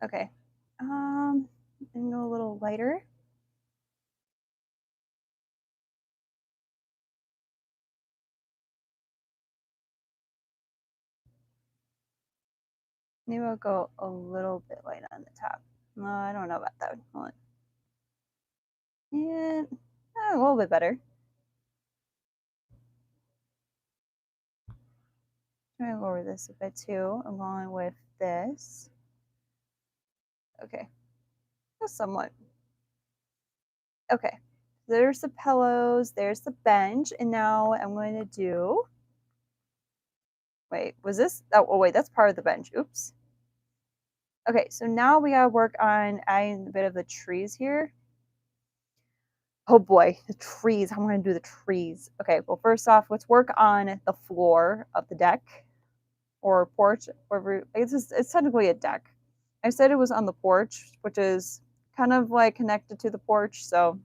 Okay. And go a little lighter. Maybe I'll go a little bit light on the top. I don't know about that one. Hold on. And a little bit better. Try to lower this a bit too, along with this. Okay. Just somewhat. Okay. There's the pillows, there's the bench, and now I'm going to do. Wait, was this? Oh, wait, that's part of the bench. Oops. Okay, so now we gotta work on adding a bit of the trees here. Oh boy, the trees. How am I gonna do the trees? Okay, well, first off, let's work on the floor of the deck or porch, wherever. It's technically a deck. I said it was on the porch, which is kind of like connected to the porch, so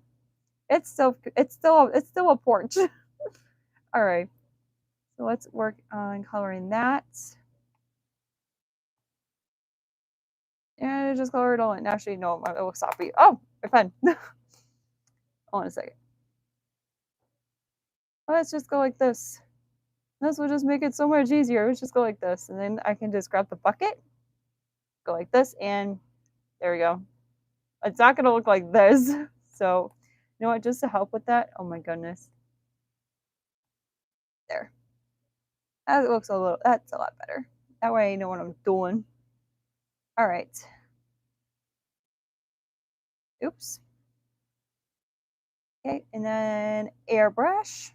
it's still a porch. All right, so let's work on coloring that. And just color it all in. Actually, no, it looks sloppy. Oh, my pen. Hold on a second. Let's just go like this. This will just make it so much easier. Let's just go like this, and then I can just grab the bucket, go like this, and there we go. It's not gonna look like this. So, you know what? Just to help with that, oh my goodness, there. That looks a little. That's a lot better. That way I know what I'm doing. All right. Oops. Okay, and then airbrush.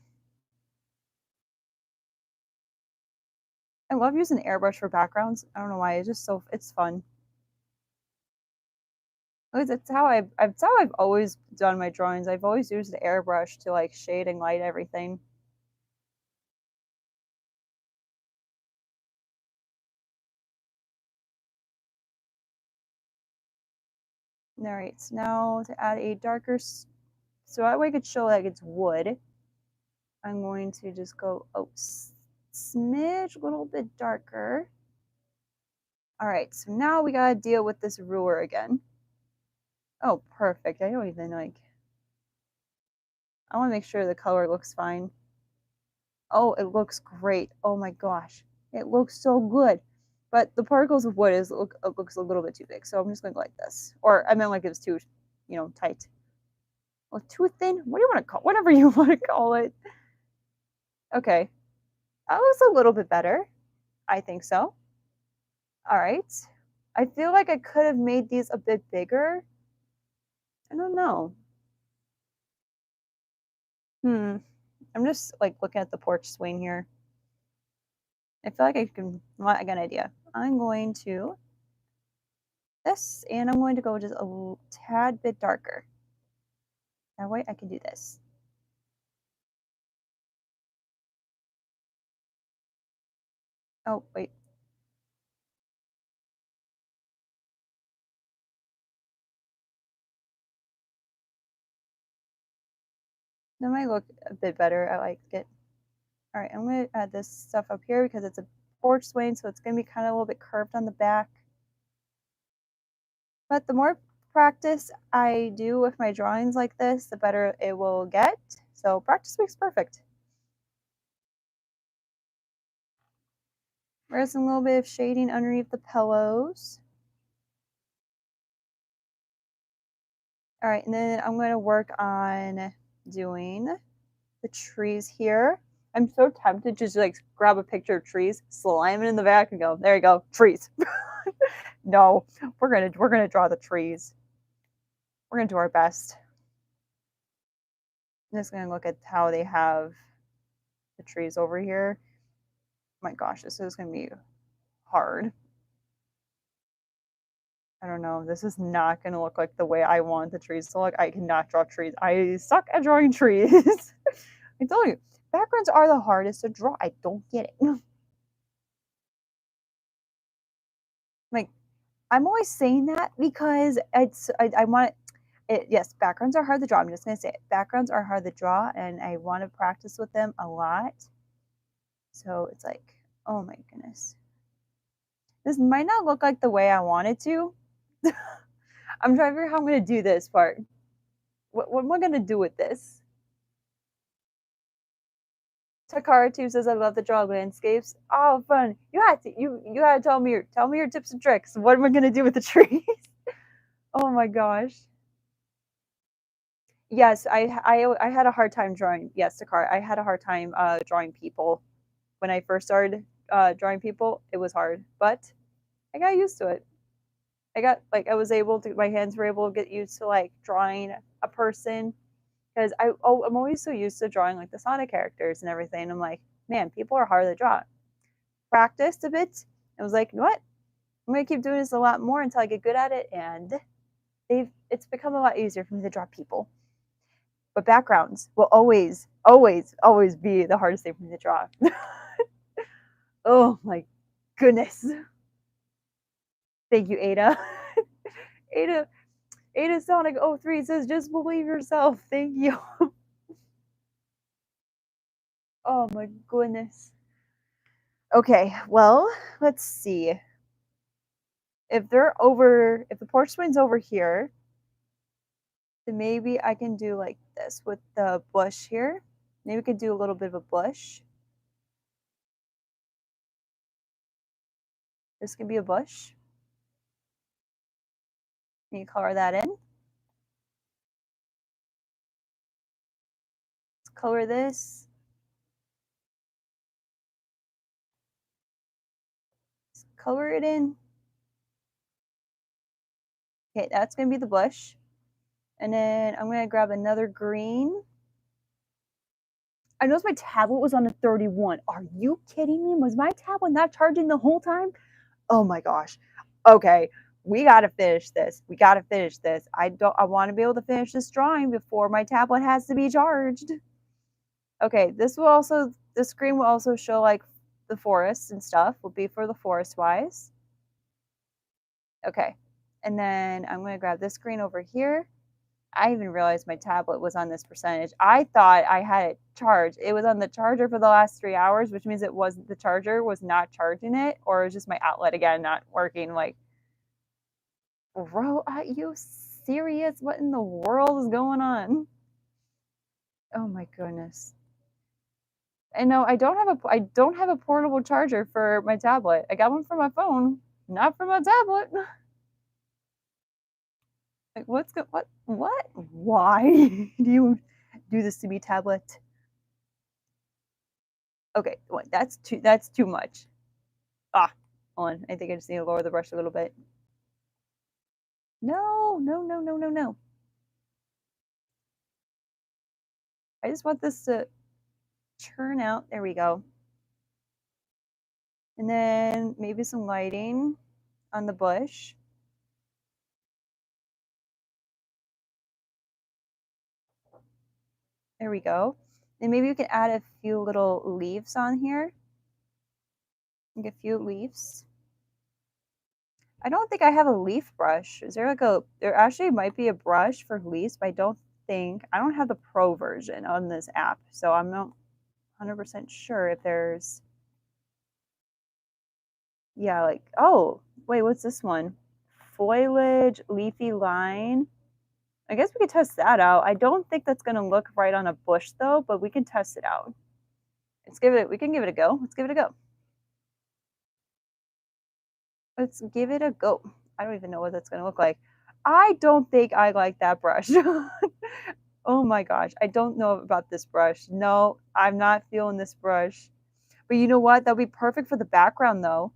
I love using airbrush for backgrounds. I don't know why. It's fun. It's how I've always done my drawings. I've always used the airbrush to like shade and light everything. All right, so now to add a darker, so that way I could show like it's wood. I'm going to just go smidge, a little bit darker. All right, so now we gotta deal with this ruler again. Oh, perfect. I don't even like. I want to make sure the color looks fine. Oh, it looks great. Oh my gosh, it looks so good. But the particles of wood looks a little bit too big, so I'm just going to go like this. Or I meant like it was too, tight. Well, too thin. What do you want to call? Whatever you want to call it. Okay, that looks a little bit better. I think so. All right. I feel like I could have made these a bit bigger. I don't know. I'm just like looking at the porch swing here. I feel like I got an idea. I'm going to this, and I'm going to go just a tad bit darker. That way I can do this. Oh, wait. That might look a bit better. I like it. All right, I'm going to add this stuff up here because it's a porch swing, so it's going to be kind of a little bit curved on the back. But the more practice I do with my drawings like this, the better it will get. So practice makes perfect. There's a little bit of shading underneath the pillows. All right, and then I'm going to work on doing the trees here. I'm so tempted to just like grab a picture of trees, slam it in the back, and go, there you go, trees. No, we're gonna draw the trees. We're gonna do our best. I'm just gonna look at how they have the trees over here. Oh my gosh, this is gonna be hard. I don't know. This is not gonna look like the way I want the trees to look. I cannot draw trees. I suck at drawing trees. I tell you, backgrounds are the hardest to draw. I don't get it. Like, I'm always saying that because I want it. Yes, backgrounds are hard to draw. I'm just gonna say it. Backgrounds are hard to draw, and I want to practice with them a lot. So it's like, oh my goodness, this might not look like the way I want it to. I'm trying to figure out how I'm gonna do this part. What am I gonna do with this? Takara2 says I love to draw landscapes. Oh, fun! You had to tell me your tips and tricks. What am I gonna do with the trees? Oh my gosh. Yes, I had a hard time drawing. Yes, Takara, I had a hard time drawing people when I first started drawing people. It was hard, but I got used to it. I was able to, my hands were able to get used to like drawing a person because I'm always so used to drawing like the Sonic characters and everything. And I'm like, man, people are hard to draw. Practiced a bit. I was like, you know what? I'm gonna keep doing this a lot more until I get good at it, and it's become a lot easier for me to draw people. But backgrounds will always, always, always be the hardest thing for me to draw. Oh my goodness. Thank you, Ada. Ada, Ada Sonic 03 says, just believe yourself. Thank you. Oh my goodness. Okay, well, let's see. If the porch swing's over here, then maybe I can do like this with the bush here. Maybe we could do a little bit of a bush. This could be a bush. Can you color that in? Let's color this. Let's color it in. Okay, that's gonna be the bush. And then I'm gonna grab another green. I noticed my tablet was on a 31. Are you kidding me? Was my tablet not charging the whole time? Oh my gosh. Okay, we gotta finish this. We gotta finish this. I want to be able to finish this drawing before my tablet has to be charged. Okay, the screen will also show like the forest and stuff. Will be for the forest wise. Okay, and then I'm gonna grab this screen over here. I even realized my tablet was on this percentage. I thought I had it charged. It was on the charger for the last 3 hours, which means the charger was not charging it, or it was just my outlet again not working. Like, bro, are you serious? What in the world is going on? Oh my goodness. And no, I don't have a portable charger for my tablet. I got one for my phone, not for my tablet. Like, what? Why do you do this to me, tablet? Okay, wait, that's too much. Ah, hold on. I think I just need to lower the brush a little bit. No, no, no, no, no, no. I just want this to turn out. There we go. And then maybe some lighting on the bush. There we go. And maybe we can add a few little leaves on here. Like a few leaves. I don't think I have a leaf brush. Is there there actually might be a brush for leaves, but I don't have the pro version on this app. So I'm not 100% sure if there's, yeah, like, oh, wait, what's this one? Foliage, leafy line. I guess we could test that out. I don't think that's going to look right on a bush though, but we can test it out. We can give it a go. Let's give it a go. Let's give it a go. I don't even know what that's going to look like. I don't think I like that brush. Oh my gosh. I don't know about this brush. No, I'm not feeling this brush. But you know what? That'll be perfect for the background though.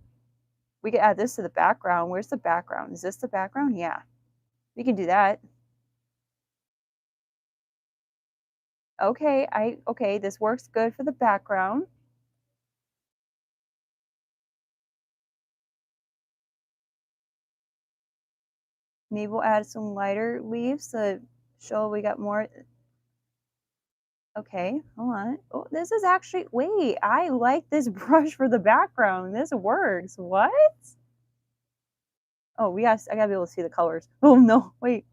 We could add this to the background. Where's the background? Is this the background? Yeah. We can do that. Okay, this works good for the background. Maybe we'll add some lighter leaves to show we got more. Okay, hold on. Oh, this is actually, wait, I like this brush for the background. This works. What? Oh, I gotta be able to see the colors. Oh no, wait.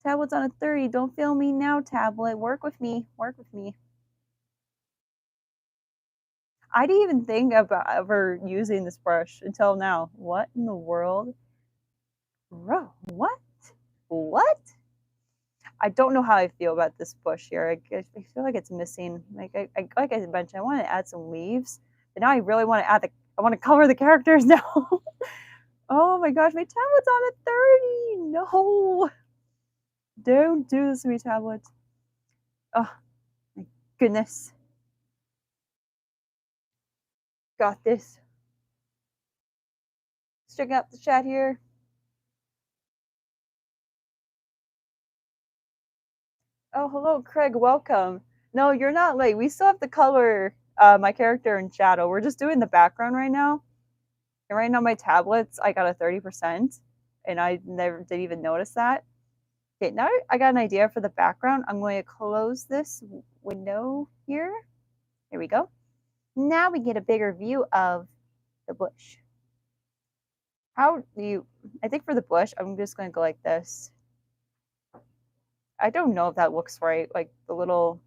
Tablet's on a 30. Don't fail me now, tablet. Work with me. I didn't even think about ever using this brush until now. What in the world? Bro, what? What? I don't know how I feel about this bush here. I feel like it's missing. Like I mentioned, I want to add some leaves, but now I really want to I want to color the characters now. Oh my gosh, my tablet's on a 30. No, don't do this to me, tablet. Oh my goodness. Got this. Let's check out the chat here. Oh, hello, Craig. Welcome. No, you're not late. We still have to color my character in shadow. We're just doing the background right now. And right now my tablets, I got a 30%, and I never didn't even notice that. Okay, now I got an idea for the background. I'm going to close this window here. Here we go. Now we get a bigger view of the bush. How do you, I think for the bush, I'm just going to go like this. I don't know if that looks right, like the little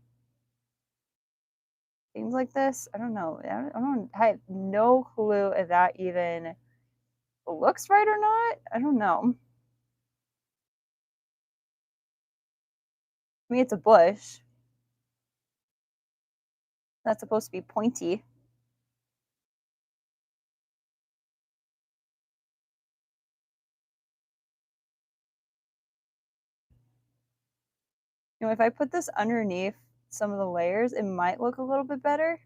things like this. I don't know. I have no clue if that even looks right or not. I don't know. I mean, it's a bush. That's supposed to be pointy. You know, if I put this underneath some of the layers, it might look a little bit better.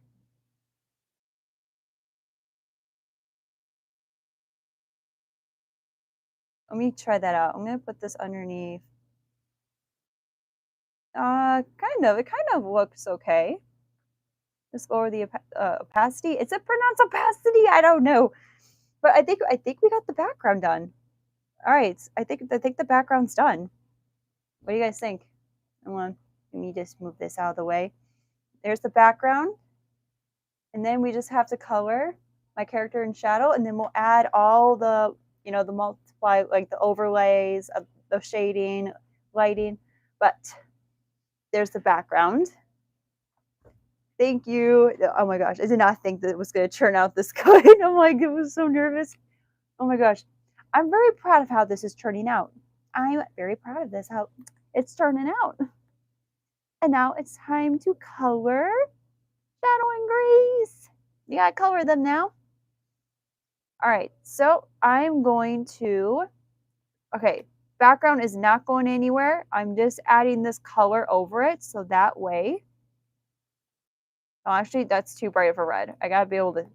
Let me try that out. I'm gonna put this underneath. Kind of. It kind of looks okay. Just lower the opacity. Is it pronounced opacity? I don't know, but I think we got the background done. All right, I think the background's done. What do you guys think? Let me just move this out of the way. There's the background, and then we just have to color my character in shadow, and then we'll add all the, you know, the multiply, like the overlays of the shading, lighting. But there's the background. Thank you. Oh my gosh, I did not think that it was going to turn out this good. I'm like, it was so nervous. Oh my gosh, I'm very proud of how this is turning out. I'm very proud of this, how it's turning out. And now it's time to color Shadow and Grace. You gotta color them now. All right, so I'm going to, okay, background is not going anywhere. I'm just adding this color over it, so that way, oh, actually, that's too bright of a red. I gotta be able to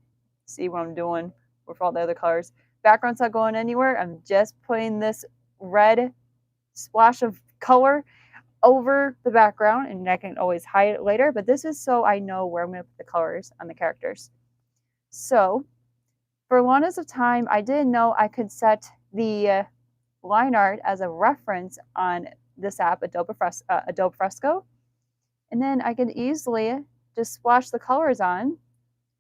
see what I'm doing with all the other colors. Background's not going anywhere. I'm just putting this red splash of color over the background, and I can always hide it later, but this is so I know where I'm going to put the colors on the characters. So for longest of time, I didn't know I could set the line art as a reference on this app, Adobe Fresco, and then I can easily just splash the colors on.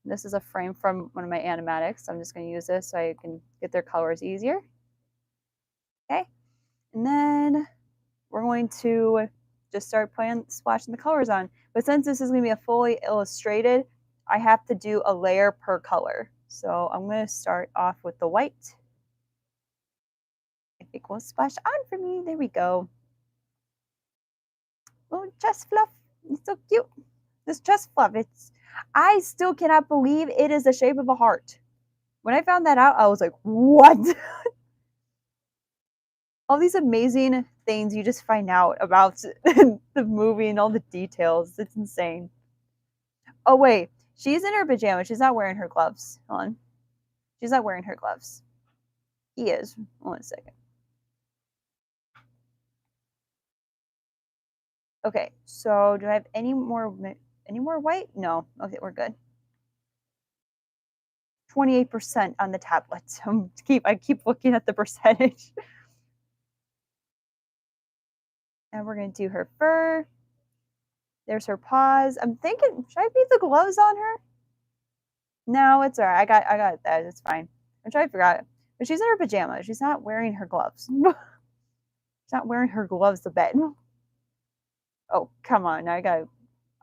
This is a frame from one of my animatics. I'm just going to use this so I can get their colors easier. Okay, and then we're going to just start splashing the colors on. But since this is going to be a fully illustrated, I have to do a layer per color. So I'm going to start off with the white. I think we'll splash on for me. There we go. Oh, chest fluff. It's so cute. This chest fluff, I still cannot believe it is the shape of a heart. When I found that out, I was like, what? All these amazing things you just find out about the movie and all the details. It's insane. Oh, wait. She's in her pajamas. She's not wearing her gloves. Hold on. She's not wearing her gloves. He is. Hold on a second. Okay, so do I have any more white? No. Okay, we're good. 28% on the tablet. I keep looking at the percentage. And we're going to do her fur. There's her paws. I'm thinking, should I leave the gloves on her? No, it's all right. I got that. It's fine. I'm trying to figure out. But she's in her pajamas. She's not wearing her gloves. She's not wearing her gloves to bed. Oh, come on. Now I got to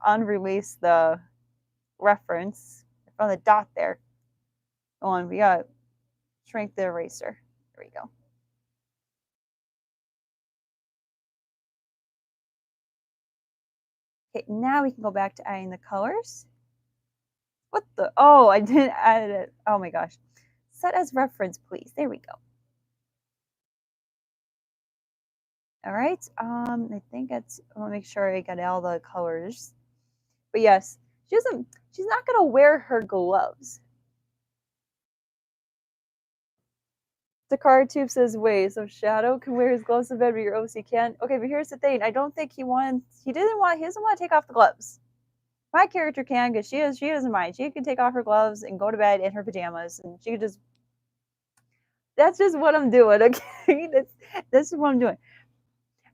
unrelease the reference from the dot there. Go on. We got to shrink the eraser. There we go. Okay, now we can go back to adding the colors. What the? Oh, I didn't add it. Oh my gosh. Set as reference, please. There we go. All right. I think it's. I want to make sure I got all the colors. But yes, she's not gonna wear her gloves. The card tube says, "Wait, so Shadow can wear his gloves to bed, but your OC can't." Okay, but here's the thing. I don't think he doesn't want to take off the gloves. My character can, because she doesn't mind. She can take off her gloves and go to bed in her pajamas, and she can just That's just what I'm doing, okay? That's what I'm doing.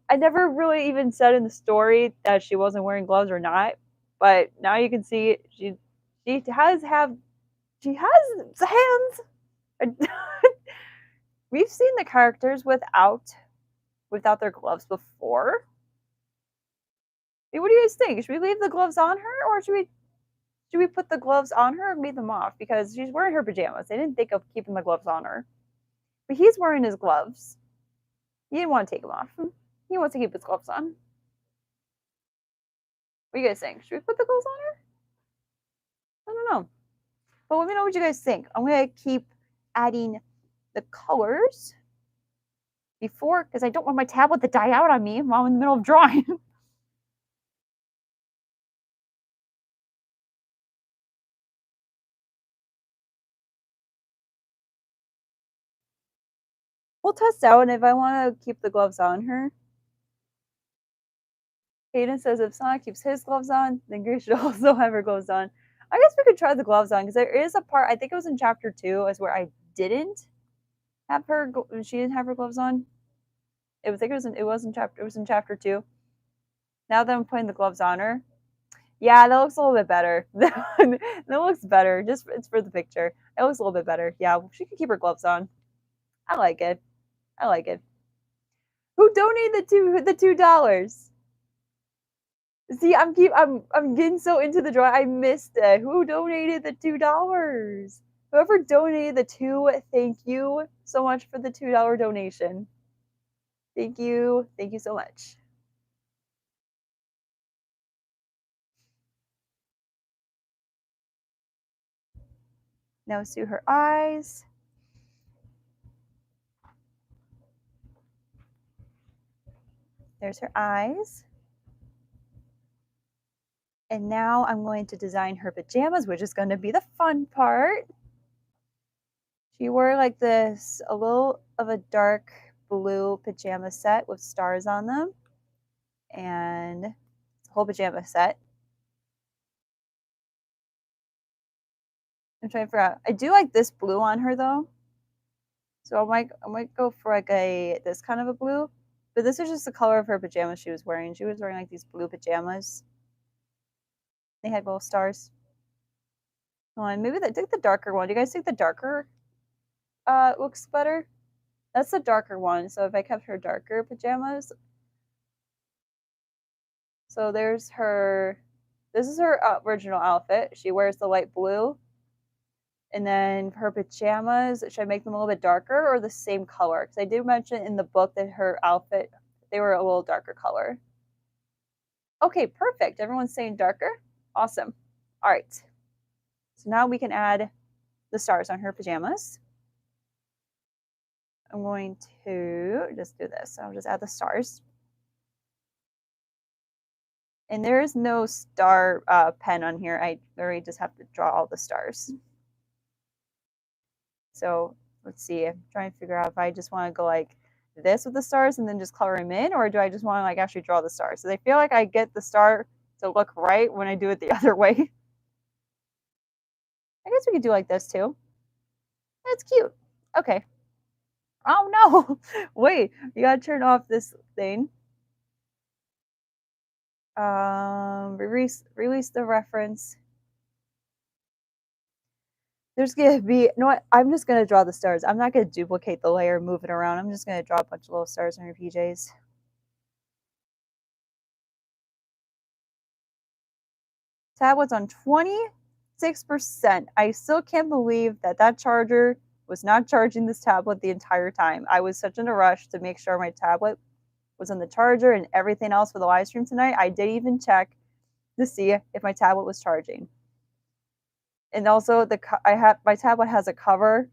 I never really even said in the story that she wasn't wearing gloves or not, but now you can see she has hands. We've seen the characters without their gloves before. Hey, what do you guys think? Should we leave the gloves on her, or should we put the gloves on her and leave them off? Because she's wearing her pajamas. I didn't think of keeping the gloves on her. But he's wearing his gloves. He didn't want to take them off. He wants to keep his gloves on. What do you guys think? Should we put the gloves on her? I don't know. But let me know what you guys think. I'm going to keep adding the colors because I don't want my tablet to die out on me while I'm in the middle of drawing. We'll test out if I want to keep the gloves on her. Hayden says if Sonic keeps his gloves on, then Grace should also have her gloves on. I guess we could try the gloves on because there is a part, I think it was in chapter 2, is where I didn't have her. She didn't have her gloves on. It was in chapter 2. Now that I'm putting the gloves on her, yeah, that looks a little bit better. That looks better. It's for the picture. It looks a little bit better. Yeah, she can keep her gloves on. I like it. I like it. Who donated the $2? See, I'm getting so into the draw. I missed it. Who donated the $2? Whoever donated the 2, thank you so much for the $2 donation. Thank you. Thank you so much. Now let's do her eyes. There's her eyes. And now I'm going to design her pajamas, which is going to be the fun part. She wore like this, a little of a dark blue pajama set with stars on them. And it's a whole pajama set. I'm trying to figure out. I do like this blue on her though. So I might go for like this kind of a blue. But this is just the color of her pajamas she was wearing. She was wearing like these blue pajamas. They had little stars. Maybe take the darker one. Do you guys think the darker looks better? That's the darker one. So if I kept her darker pajamas. So there's her. This is her original outfit. She wears the light blue. And then her pajamas, should I make them a little bit darker or the same color? Because I did mention in the book that her outfit, they were a little darker color. Okay, perfect. Everyone's saying darker. Awesome. All right. So now we can add the stars on her pajamas. I'm going to just do this. I'll just add the stars. And there is no star pen on here. I literally just have to draw all the stars. So let's see. I'm trying to figure out if I just want to go like this with the stars and then just color them in, or do I just want to like actually draw the stars? So I feel like I get the star to look right when I do it the other way. I guess we could do like this too. That's cute. Okay. Oh no! Wait, you gotta turn off this thing. Release the reference. There's gonna be, you know what? I'm just gonna draw the stars. I'm not gonna duplicate the layer, move it around. I'm just gonna draw a bunch of little stars on your PJs. Tablet's on 26%. I still can't believe that charger was not charging this tablet the entire time. I was such in a rush to make sure my tablet was on the charger and everything else for the live stream tonight. I didn't even check to see if my tablet was charging. And also my tablet has a cover,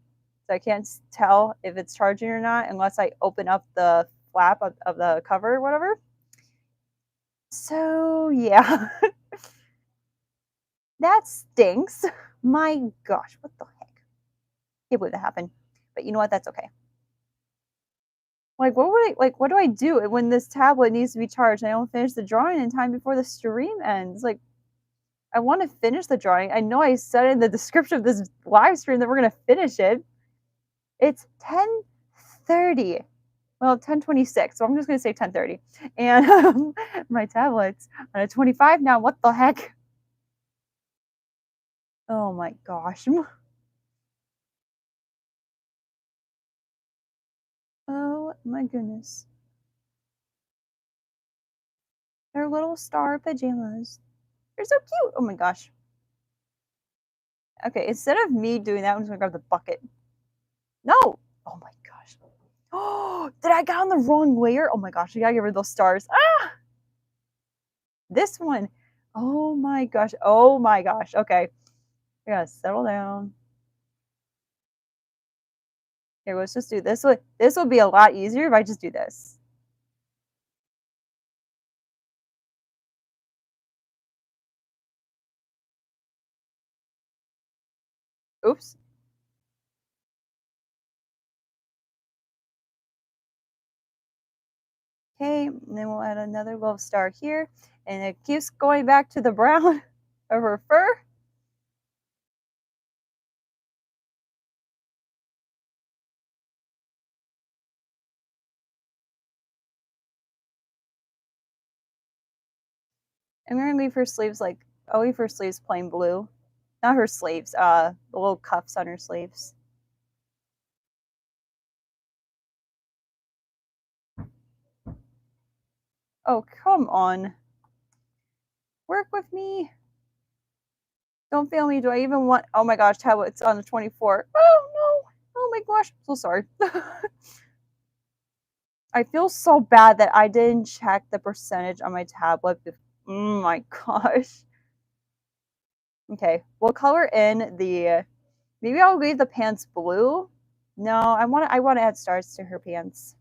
so I can't tell if it's charging or not unless I open up the flap of the cover or whatever. So yeah. That stinks. My gosh, what the heck? Can't believe that happened. But you know what? That's okay. Like, what do I do when this tablet needs to be charged and I don't finish the drawing in time before the stream ends? Like, I want to finish the drawing. I know I said in the description of this live stream that we're going to finish it. It's 10:30. Well, 10:26, so I'm just gonna say 10:30. And my tablet's on a 25 now. What the heck? Oh my gosh. Oh my goodness. They're little star pajamas. They're so cute. Oh my gosh. Okay, instead of me doing that, I'm just gonna grab the bucket. No! Oh my gosh. Oh, did I get on the wrong layer? Oh my gosh, I gotta get rid of those stars. Ah! This one. Oh my gosh. Oh my gosh. Okay. I gotta settle down. Here, let's just do this. This will be a lot easier if I just do this. Oops. Okay, and then we'll add another little star here. And it keeps going back to the brown of her fur. I'm gonna leave her sleeves like I'll leave her sleeves plain blue. Not her sleeves, the little cuffs on her sleeves. Oh, come on. Work with me. Don't fail me. Do I even want oh my gosh, tablet's on the 24. Oh no. Oh my gosh. I'm so sorry. I feel so bad that I didn't check the percentage on my tablet. Oh my gosh. Okay, we'll color in the maybe I'll leave the pants blue. No, I want to add stars to her pants.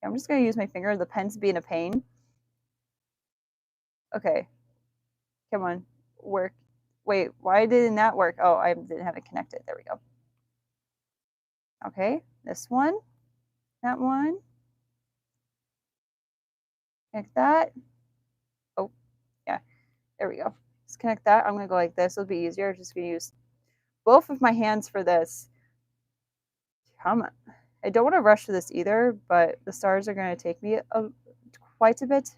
I'm just gonna use my finger. The pen's being a pain. Okay, come on, work. Wait, why didn't that work? Oh, I didn't have it connected. There we go. Okay, this one, that one, connect that. Oh, yeah, there we go. Let's connect that. I'm gonna go like this. It'll be easier. I'm just gonna use both of my hands for this. Come on. I don't want to rush to this either, but the stars are going to take me quite a bit.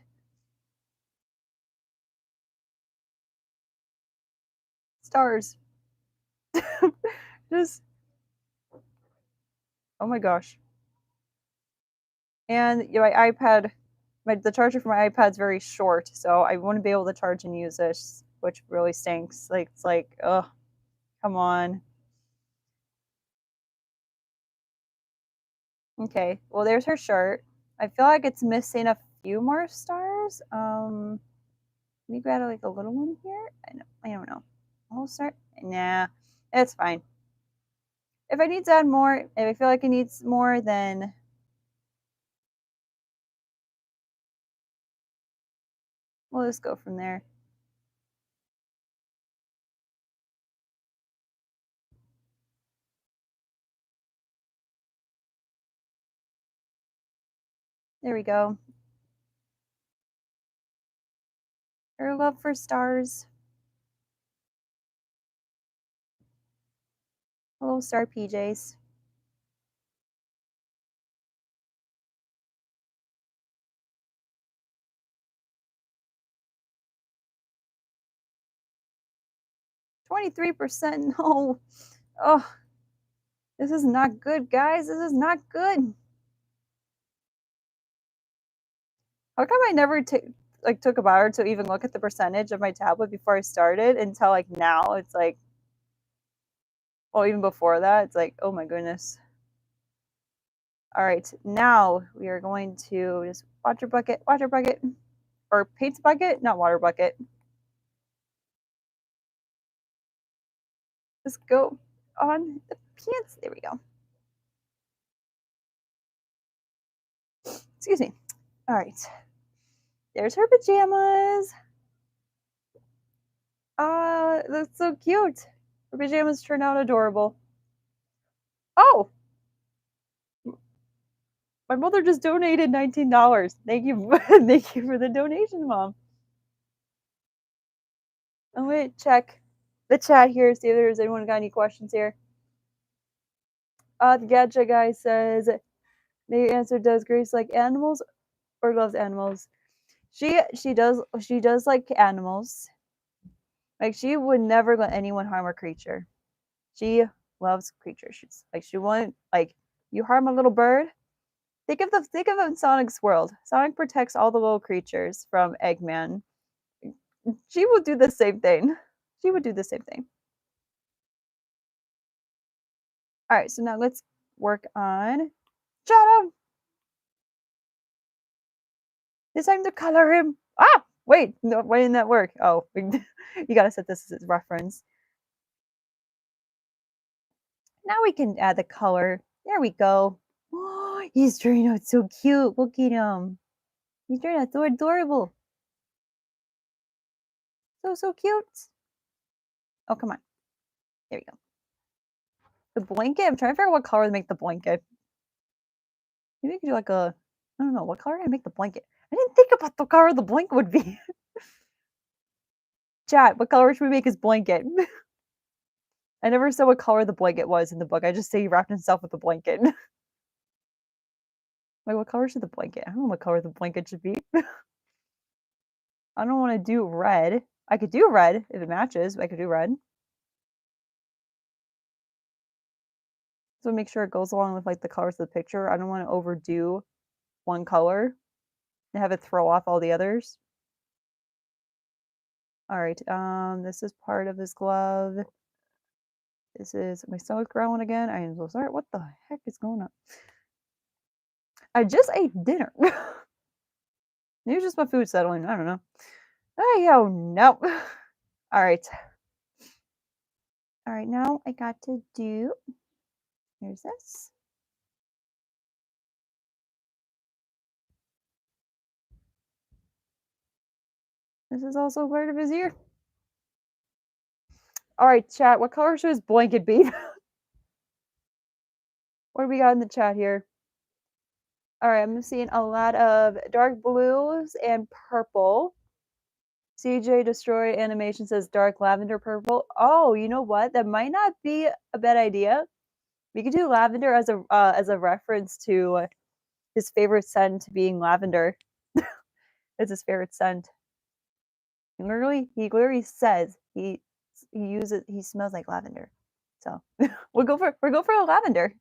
Stars. Just, oh my gosh. And you know, my iPad, the charger for my iPad's very short, so I wouldn't be able to charge and use this, which really stinks. Like, it's like, ugh, come on. Okay, well, there's her shirt. I feel like it's missing a few more stars. Let me grab like a little one here. I don't know. I'll start. Nah, it's fine. If I need to add more, if I feel like it needs more, then we'll just go from there. There we go. Her love for stars. Little star PJs. %. No. Oh, this is not good, guys. This is not good. How come I never took a hour to even look at the percentage of my tablet before I started until like now? It's like, well, even before that, it's like, oh my goodness. All right, now we are going to just water bucket, or paint bucket, not water bucket. Just go on the pants. There we go. Excuse me. All right. There's her pajamas. That's so cute. Her pajamas turn out adorable. Oh, my mother just donated $19. Thank you. Thank you for the donation, Mom. I'm going to check the chat here, see if there's anyone got any questions here. The Gacha guy says, the answer, does Grace like animals or loves animals? She does like animals. Like, she would never let anyone harm a creature. She loves creatures. She's like, she won't, like, you harm a little bird. Think of it in Sonic's world. Sonic protects all the little creatures from Eggman. She will do the same thing. She would do the same thing. All right, so now let's work on Shadow. It's time to color him. Ah, wait, no, why didn't that work? Oh, you gotta set this as reference. Now we can add the color. There we go. Oh, he's turning out so cute. Look at him. He's turning out so adorable. So cute. Oh, come on. There we go. The blanket. I'm trying to figure out what color to make the blanket. Maybe we could do like a, I don't know, what color can I make the blanket? I didn't think about the color the blanket would be. Chat, what color should we make his blanket? I never said what color the blanket was in the book. I just say he wrapped himself with a blanket. Like, what color should the blanket? I don't know what color the blanket should be. I don't want to do red. I could do red if it matches. I could do red. So make sure it goes along with like the colors of the picture. I don't want to overdo one color and have it throw off all the others. All right, this is part of his glove. This is my stomach growling again. I am so sorry. What the heck is going on? I just ate dinner. Maybe it's just my food settling. I don't know. Oh no. All right. All right, now I got to do, here's this. This is also part of his ear. All right, chat, what color should his blanket be? What do we got in the chat here? All right, I'm seeing a lot of dark blues and purple. CJ Destroy Animation says dark lavender purple. Oh, you know what? That might not be a bad idea. We could do lavender as a reference to his favorite scent being lavender. It's his favorite scent. He literally says he smells like lavender. So we'll go for a lavender.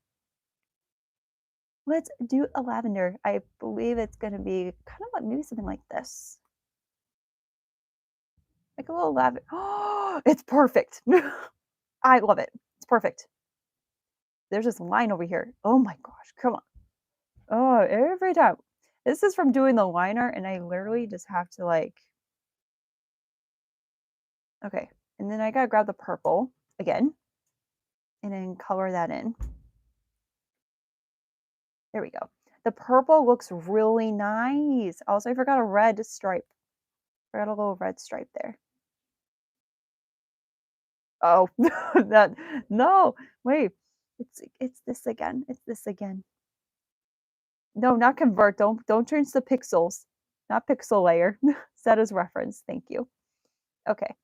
Let's do a lavender. I believe it's gonna be kind of like maybe something like this. Like a little lavender. Oh, it's perfect. I love it. It's perfect. There's this line over here. Oh my gosh, come on. Oh, every time. This is from doing the liner, and I literally just have to like, okay. And then I gotta grab the purple again, and then color that in. There we go. The purple looks really nice. Also, I forgot a red stripe. Forgot a little red stripe there. Oh, that, no, wait. It's this again. It's this again. No, not convert. Don't change the pixels. Not pixel layer. Set as reference. Thank you. Okay.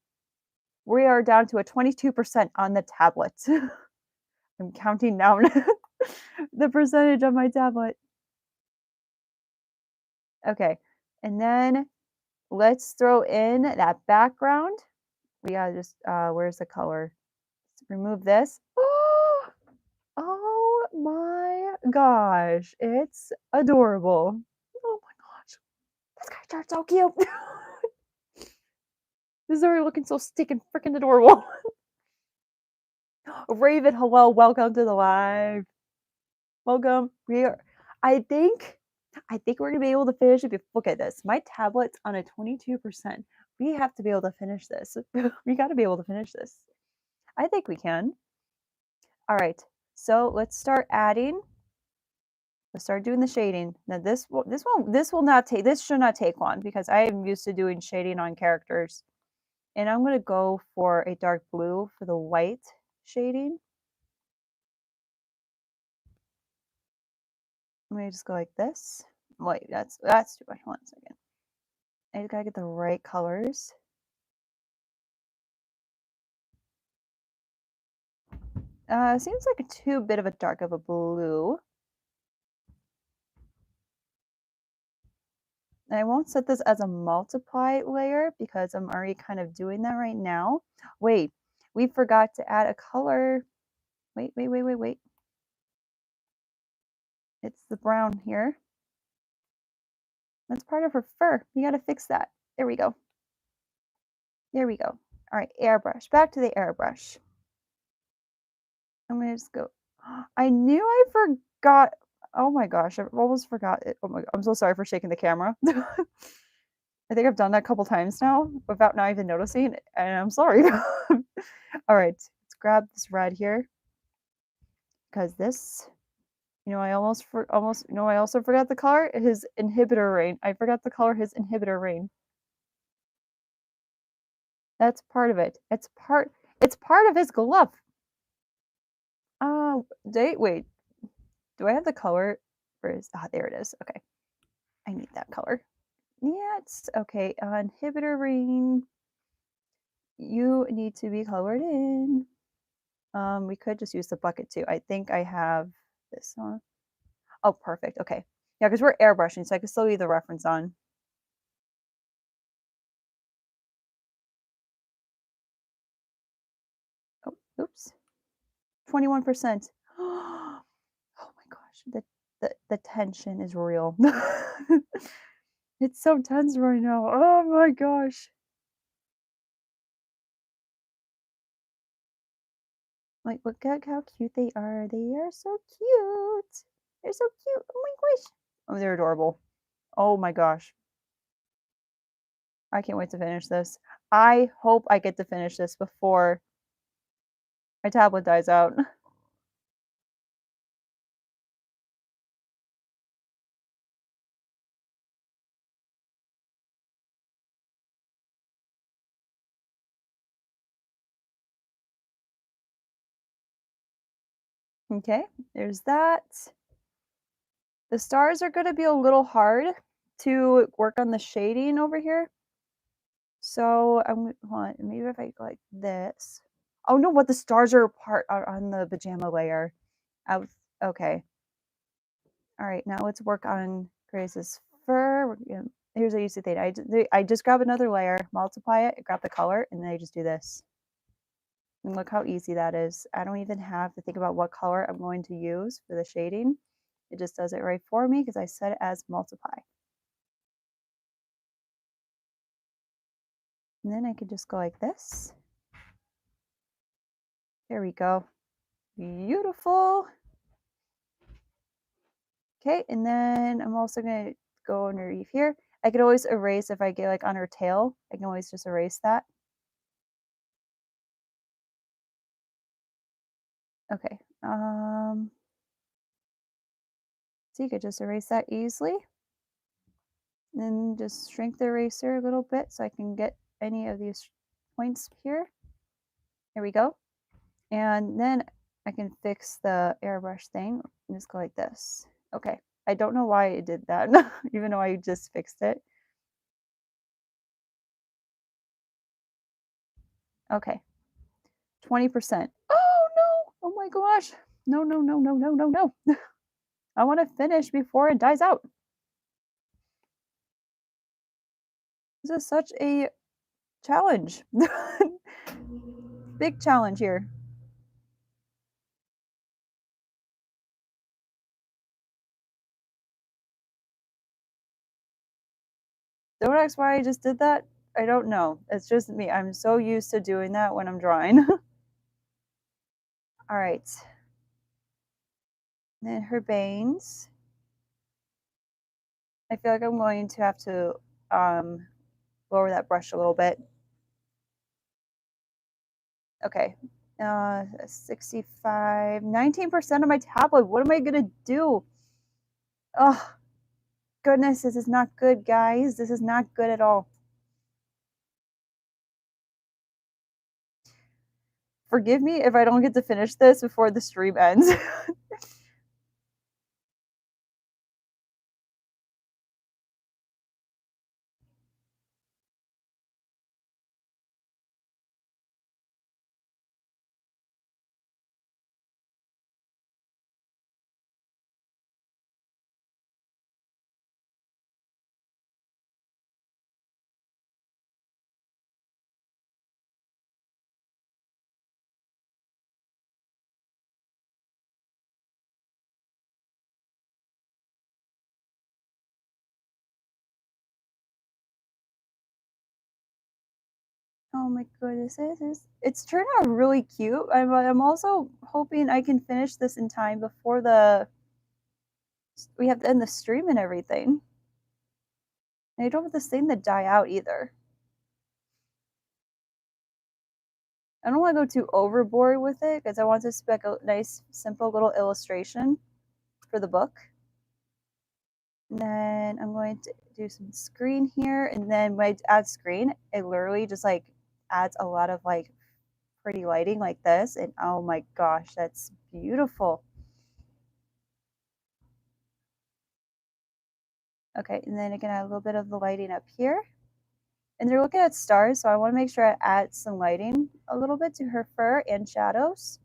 We are down to a 22% on the tablet. I'm counting down the percentage on my tablet. Okay. And then let's throw in that background. We gotta just, where's the color? Let's remove this. Oh my gosh. It's adorable. Oh my gosh. This guy chart's so cute. This is already looking so stinking freaking adorable. Raven, hello, welcome to the live. Welcome. I think we're gonna be able to finish it. Look at this. My tablet's on a 22%. We have to be able to finish this. We got to be able to finish this. I think we can. All right. So let's start adding. Let's start doing the shading. Now this should not take long because I am used to doing shading on characters. And I'm gonna go for a dark blue for the white shading. I'm gonna just go like this. Wait, that's too much. 1 second. I just gotta get the right colors. Seems like too bit of a dark of a blue. And I won't set this as a multiply layer because I'm already kind of doing that right now. Wait, we forgot to add a color. Wait. It's the brown here. That's part of her fur. We gotta fix that. There we go. There we go. All right, airbrush. Back to the airbrush. I'm gonna just go. I knew I forgot. Oh my gosh, I almost forgot it. Oh my god, I'm so sorry for shaking the camera. I think I've done that a couple times now without not even noticing, and I'm sorry. All right, let's grab this red here because this, I almost, I also forgot the color his inhibitor rain. I forgot the color his inhibitor rain. That's part of it. It's part of his glove. Wait. Do I have the color? There it is. Okay. I need that color. Yeah, it's okay. Inhibitor ring. You need to be colored in. We could just use the bucket too. I think I have this one. Oh, perfect. Okay. Yeah, because we're airbrushing, so I can still leave the reference on. Oh, oops. 21%. Oh my gosh. The tension is real. It's so tense right now. Oh my gosh. Like, look at how cute they are. They are so cute. They're so cute. Oh my gosh. Oh, they're adorable. Oh my gosh. I can't wait to finish this. I hope I get to finish this before my tablet dies out. Okay, there's that. The stars are going to be a little hard to work on the shading over here. So I'm hold on, maybe if I go like this. Oh no, what the stars are on the pajama layer. Okay. All right, now let's work on Grace's fur. Here's a easy thing. I just grab another layer, multiply it, grab the color, and then I just do this. And look how easy that is. I don't even have to think about what color I'm going to use for the shading. It just does it right for me because I set it as multiply. And then I could just go like this. There we go. Beautiful. Okay, and then I'm also going to go underneath here. I could always erase if I get like on her tail. I can always just erase that. Okay. So you could just erase that easily. And then just shrink the eraser a little bit so I can get any of these points here. There we go. And then I can fix the airbrush thing and just go like this. Okay. I don't know why it did that, even though I just fixed it. Okay. 20%. Oh no! Oh my gosh. No. I want to finish before it dies out. This is such a challenge. Big challenge here. Don't ask why I just did that. I don't know. It's just me. I'm so used to doing that when I'm drawing. All right. Then her bangs. I feel like I'm going to have to lower that brush a little bit. Okay. 65, 19% of my tablet. What am I going to do? Oh, goodness. This is not good, guys. This is not good at all. Forgive me if I don't get to finish this before the stream ends. Oh my goodness, it's turned out really cute. I'm also hoping I can finish this in time before we have to end the stream and everything. And I don't want this thing to die out either. I don't want to go too overboard with it because I want this to be like a nice, simple little illustration for the book. And then I'm going to do some screen here. And then when I add screen, it literally just like adds a lot of like pretty lighting like this. And oh my gosh, that's beautiful. Okay, and then I can add a little bit of the lighting up here. And they're looking at stars, so I want to make sure I add some lighting a little bit to her fur and shadows.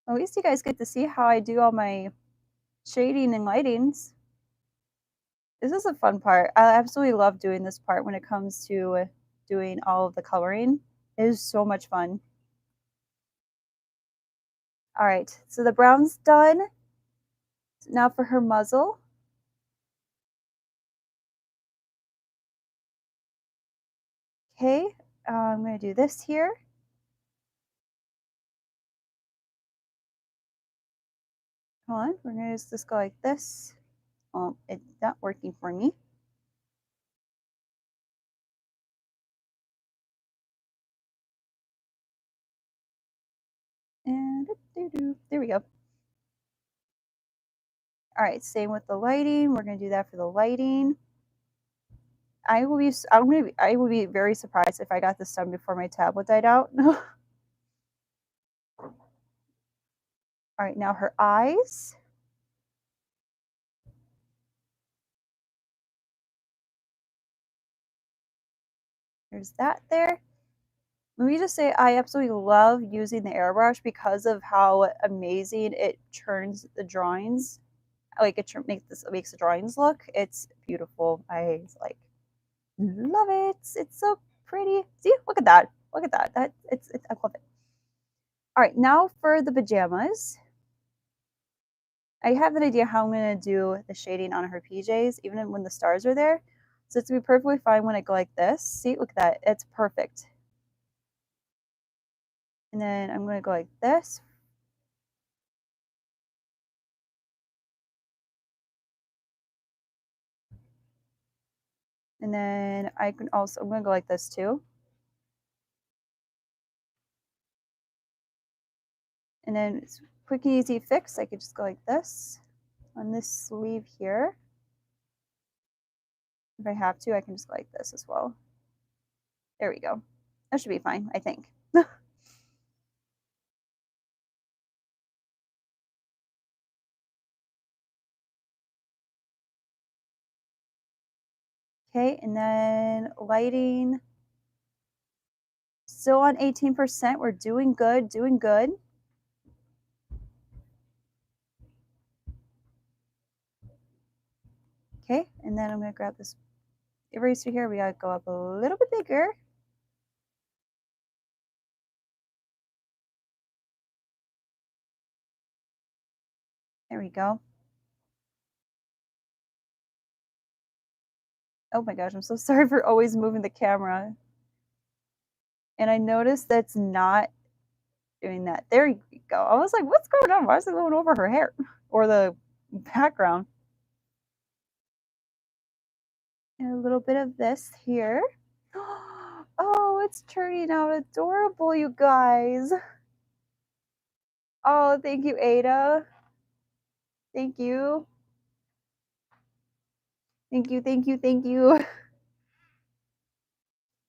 At least you guys get to see how I do all my shading and lightings. This is a fun part. I absolutely love doing this part when it comes to doing all of the coloring. It is so much fun. All right, so the brown's done. Now for her muzzle. Okay, I'm going to do this here. Hold on, we're going to just go like this. Oh, it's not working for me. And there we go. All right, same with the lighting. We're going to do that for the lighting. I will be very surprised if I got this done before my tablet died out. All right, now her eyes. There's that there. Let me just say I absolutely love using the airbrush because of how amazing it turns the drawings. Like it makes the drawings look. It's beautiful. I like love it. It's so pretty. See, look at that. Look at that. I love it. All right, now for the pajamas. I have an idea how I'm going to do the shading on her PJs, even when the stars are there. So it's going to be perfectly fine when I go like this. See, look at that. It's perfect. And then I'm going to go like this. And then I'm going to go like this too. And then it's quick and easy fix. I could just go like this on this sleeve here. If I have to, I can just go like this as well. There we go. That should be fine, I think. Okay, and then lighting. Still on 18%. We're doing good, doing good. Okay, and then I'm going to grab this eraser here. We got to go up a little bit bigger. There we go. Oh my gosh, I'm so sorry for always moving the camera. And I noticed that's not doing that. There you go. I was like, what's going on? Why is it going over her hair or the background? And a little bit of this here. Oh, it's turning out adorable, you guys. Oh, thank you, Ada. Thank you. Thank you, thank you, thank you.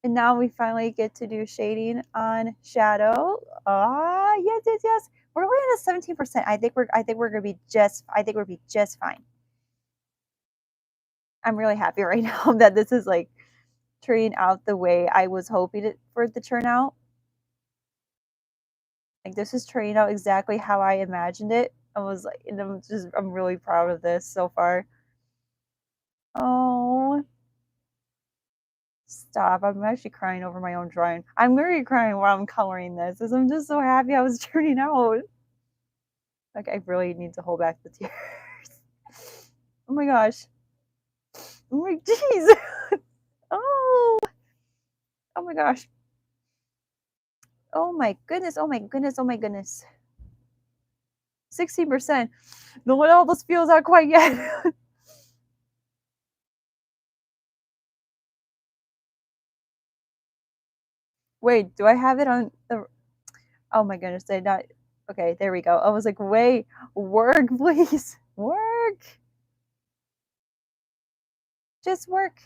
And now we finally get to do shading on shadow. Ah, yes, yes, yes. We're only at a 17%. I think we're gonna be just fine. I'm really happy right now that this is like turning out the way I was hoping for it to turn out. Like this is turning out exactly how I imagined it. I was like, and I'm really proud of this so far. Oh, Stop. I'm actually crying over my own drawing. I'm literally crying while I'm coloring this because I'm just so happy I was turning out. Like, I really need to hold back the tears. Oh my gosh. Oh my jeez. Oh. Oh my gosh. Oh my goodness. Oh my goodness. Oh my goodness. 16%. The way all this feels out quite yet. Wait, do I have it on the... Oh my goodness, did I not... Okay, there we go. I was like, wait, work, please. Work. Just work.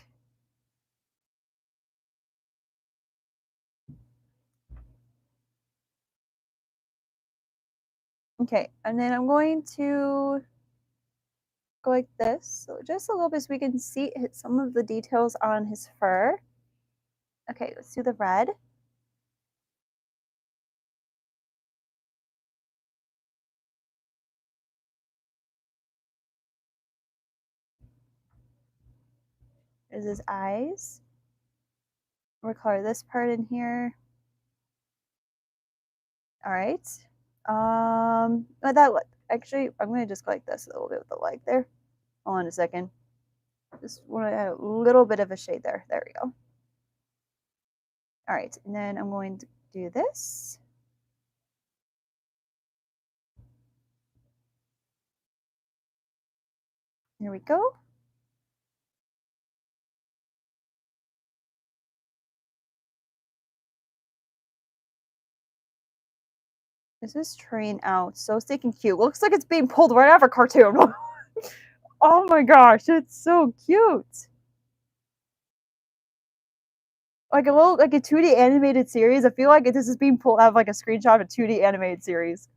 Okay, and then I'm going to go like this, so just a little bit so we can see some of the details on his fur. Okay, let's do the red. There's his eyes. We'll color this part in here. All right. But that actually, I'm gonna just go like this a little bit with the leg there. Hold on a second. Just want to add a little bit of a shade there. There we go. All right, and then I'm going to do this. Here we go. This is turning out so stinking cute. Looks like it's being pulled right out of a cartoon. Oh my gosh, it's so cute. Like a little, like a 2D animated series. I feel like this is being pulled out of like a screenshot of a 2D animated series.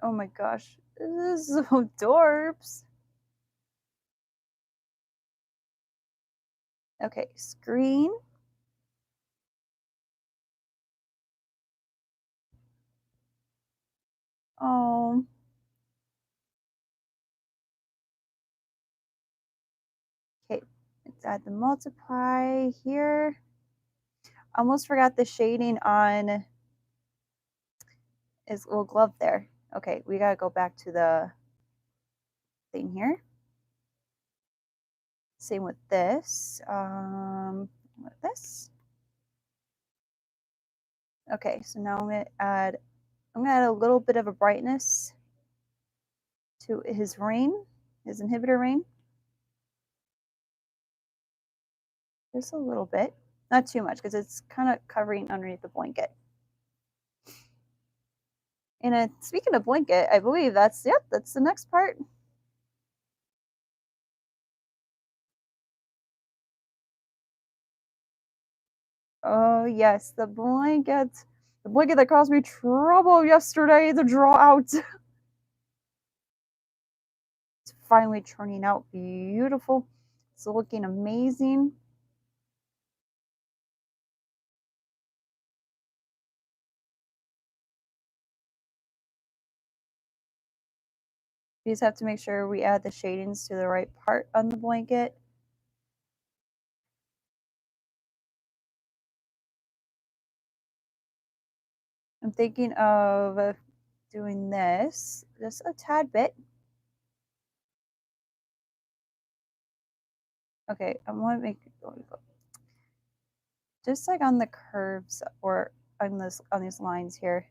Oh my gosh, this is so dorps. Okay, screen. Oh. Okay, let's add the multiply here. Almost forgot the shading on his little glove there. Okay, we gotta go back to the thing here. Same with this. With this. Okay, so now I'm gonna add a little bit of a brightness to his rain, his inhibitor rain. Just a little bit, not too much, because it's kind of covering underneath the blanket. And speaking of blanket, I believe that's the next part. Oh yes, the blanket that caused me trouble yesterday to draw out. It's finally turning out beautiful. It's looking amazing. We just have to make sure we add the shadings to the right part on the blanket. I'm thinking of doing this just a tad bit. Okay, I want to make just like on the curves or on these lines here.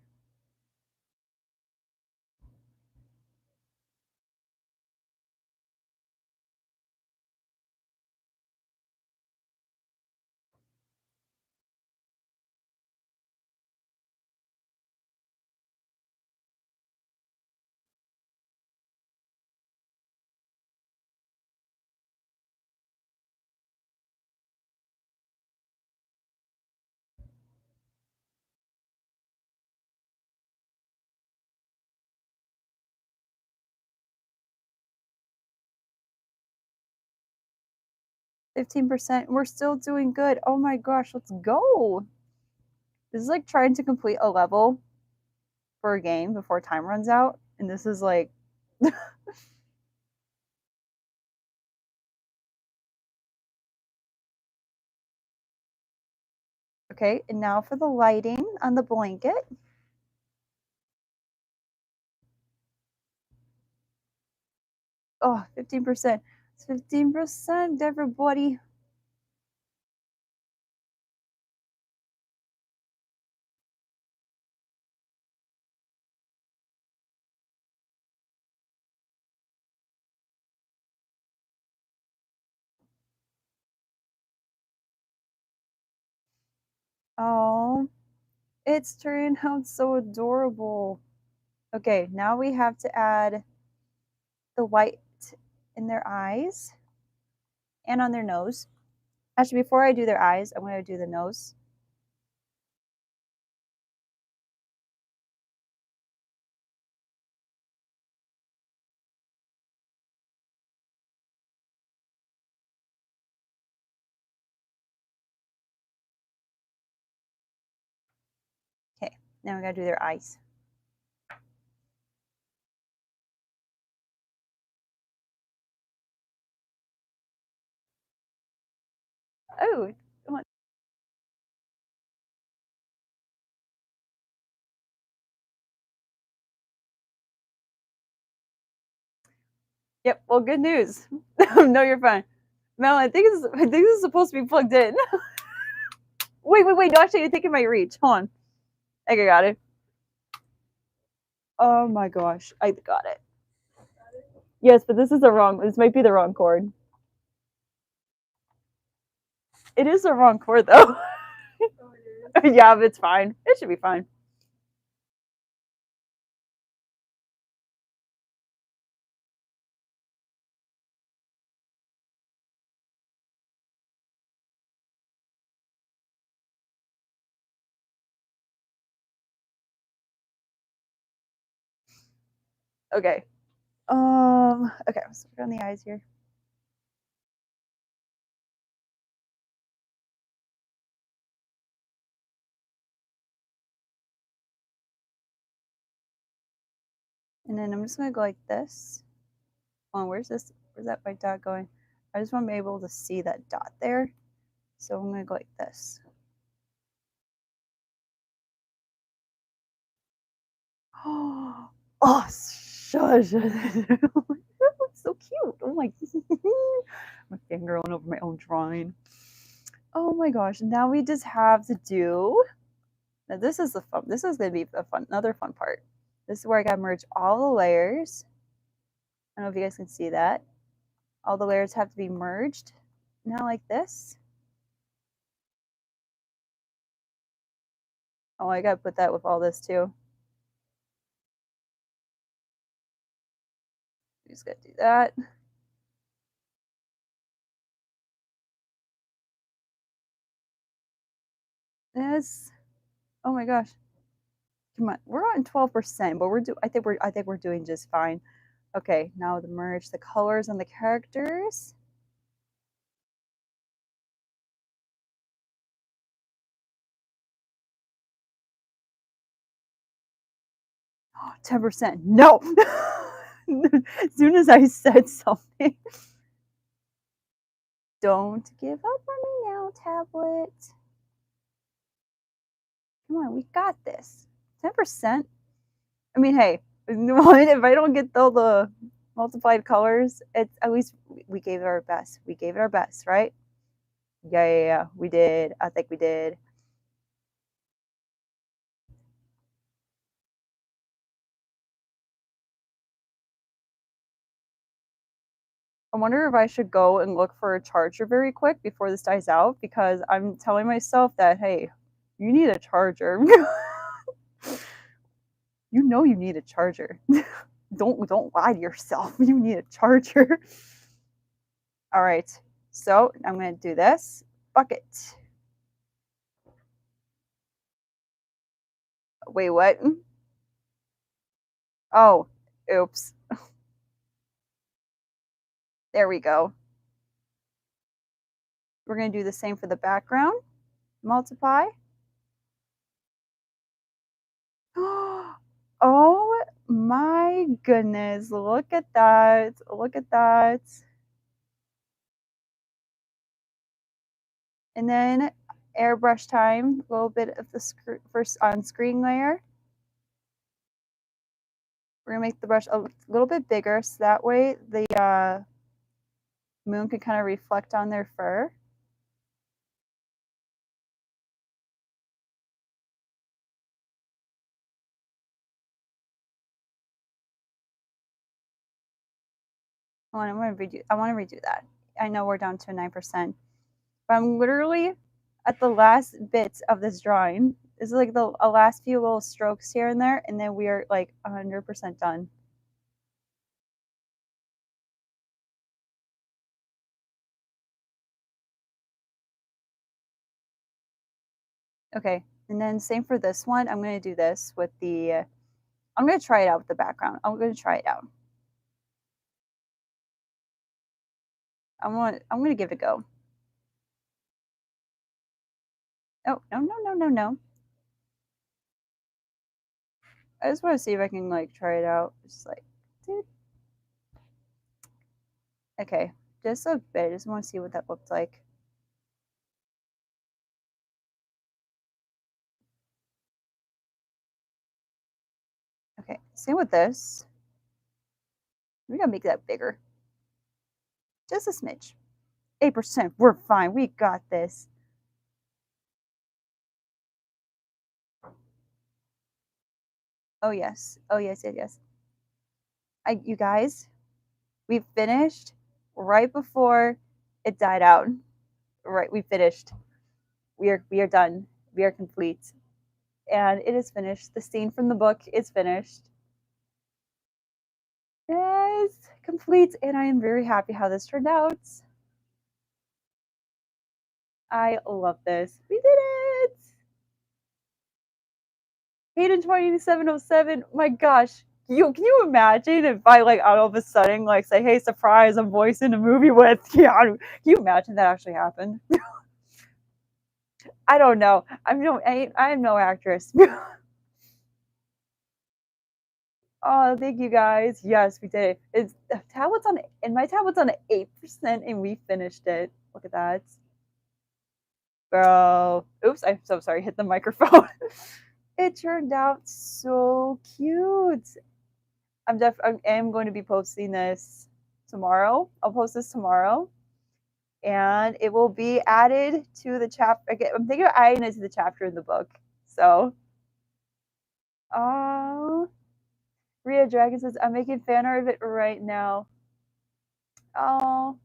%. We're still doing good. Oh my gosh, let's go. This is like trying to complete a level for a game before time runs out, and this is like okay, and now for the lighting on the blanket. Oh, 15%. It's 15%, everybody. Oh, it's turning out so adorable. Okay, now we have to add the white in their eyes and on their nose. Actually, before I do their eyes, I'm going to do the nose. Okay, now we got to do their eyes. Oh, yep. Well, good news. No, you're fine. Mel, I think this is supposed to be plugged in. Wait. No, actually, you're taking my reach. Hold on. I got it. Oh my gosh, I got it. Yes, but this is the wrong. This might be the wrong cord. It is the wrong cord though. Yeah, but it's fine. It should be fine. Okay. Okay, let's work on the eyes here. And then I'm just gonna go like this. Oh, where's this? Where's that white dot going? I just want to be able to see that dot there. So I'm gonna go like this. Oh, shush. That looks so cute. Oh my, I'm fangirling over my own drawing. Oh my gosh. Now we just have to do, now this is the fun, this is gonna be a fun, another fun part. This is where I gotta merge all the layers. I don't know if you guys can see that. All the layers have to be merged. Now like this. Oh, I gotta put that with all this too. Just gotta do that. This. Oh my gosh. Come on. We're on 12%, but I think we're doing just fine. Okay, now to merge the colors on the characters. 10%. No. As soon as I said something. Don't give up on me now, tablet. Come on, we got this. 10%. I mean, hey, if I don't get all the multiplied colors, it's at least we gave it our best. We gave it our best, right? Yeah. We did. I think we did. I wonder if I should go and look for a charger very quick before this dies out, because I'm telling myself that, hey, you need a charger. You know you need a charger. Don't lie to yourself. You need a charger. All right. So I'm going to do this bucket. Wait, what? Oh, oops. There we go. We're going to do the same for the background. Multiply. Oh my goodness, look at that, look at that. And then airbrush time, a little bit of the first on-screen layer. We're gonna make the brush a little bit bigger so that way the moon can kind of reflect on their fur. I want to redo that. I know we're down to 9%, but I'm literally at the last bits of this drawing. This is like the last few little strokes here and there, and then we are like 100% done. Okay, and then same for this one. I'm going to do this with the, I'm going to try it out with the background. I'm going to try it out. I'm going to give it a go. Oh, no, no, no, no, no. I just want to see if I can like try it out. Just like, dude. Okay, just a bit. I just want to see what that looked like. Okay, same with this. We're gonna make that bigger. Just a smidge. 8%. We're fine. We got this. Oh yes. Oh yes, yes, yes. You guys, we finished right before it died out. Right, we finished. We are done. We are complete. And it is finished. The scene from the book is finished. Yes, complete. And I am very happy how this turned out. I love this. We did it! Hayden 2707. My gosh. Can you imagine if I like all of a sudden like say, hey, surprise, I'm voicing a movie with Keanu? Can you imagine that actually happened? I don't know. I'm no actress. Oh, thank you guys. Yes, we did it. It's tablet's on and my tablet's on 8% and we finished it. Look at that. Girl. Oops, I'm so sorry. Hit the microphone. It turned out so cute. I am going to be posting this tomorrow. I'll post this tomorrow. And it will be added to the chapter. I'm thinking of adding it to the chapter in the book. So, oh, Rhea Dragon says, I'm making fan art of it right now. Oh,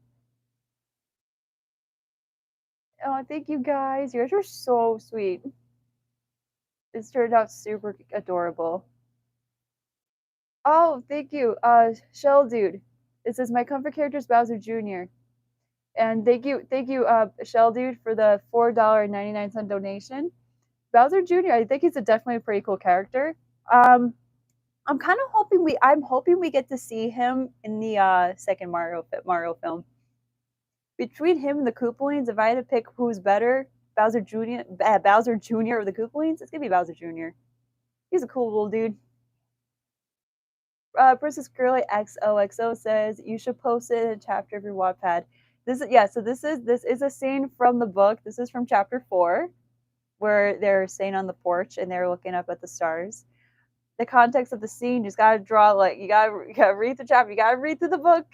thank you guys. You guys are so sweet. This turned out super adorable. Oh, thank you, Shell Dude. It says my comfort character is Bowser Jr. And thank you, Shell Dude, for the $4.99 donation. Bowser Jr. I think he's definitely a pretty cool character. I'm kind of hoping I'm hoping we get to see him in the second Mario film. Between him and the Koopalings, if I had to pick who's better, Bowser Jr. or the Koopalings, it's gonna be Bowser Jr. He's a cool little dude. Princess Girly XOXO says you should post it in a chapter of your Wattpad. This is a scene from the book. This is from chapter 4, where they're staying on the porch and they're looking up at the stars. The context of the scene, you just gotta draw like you gotta read the chapter, you gotta read through the book.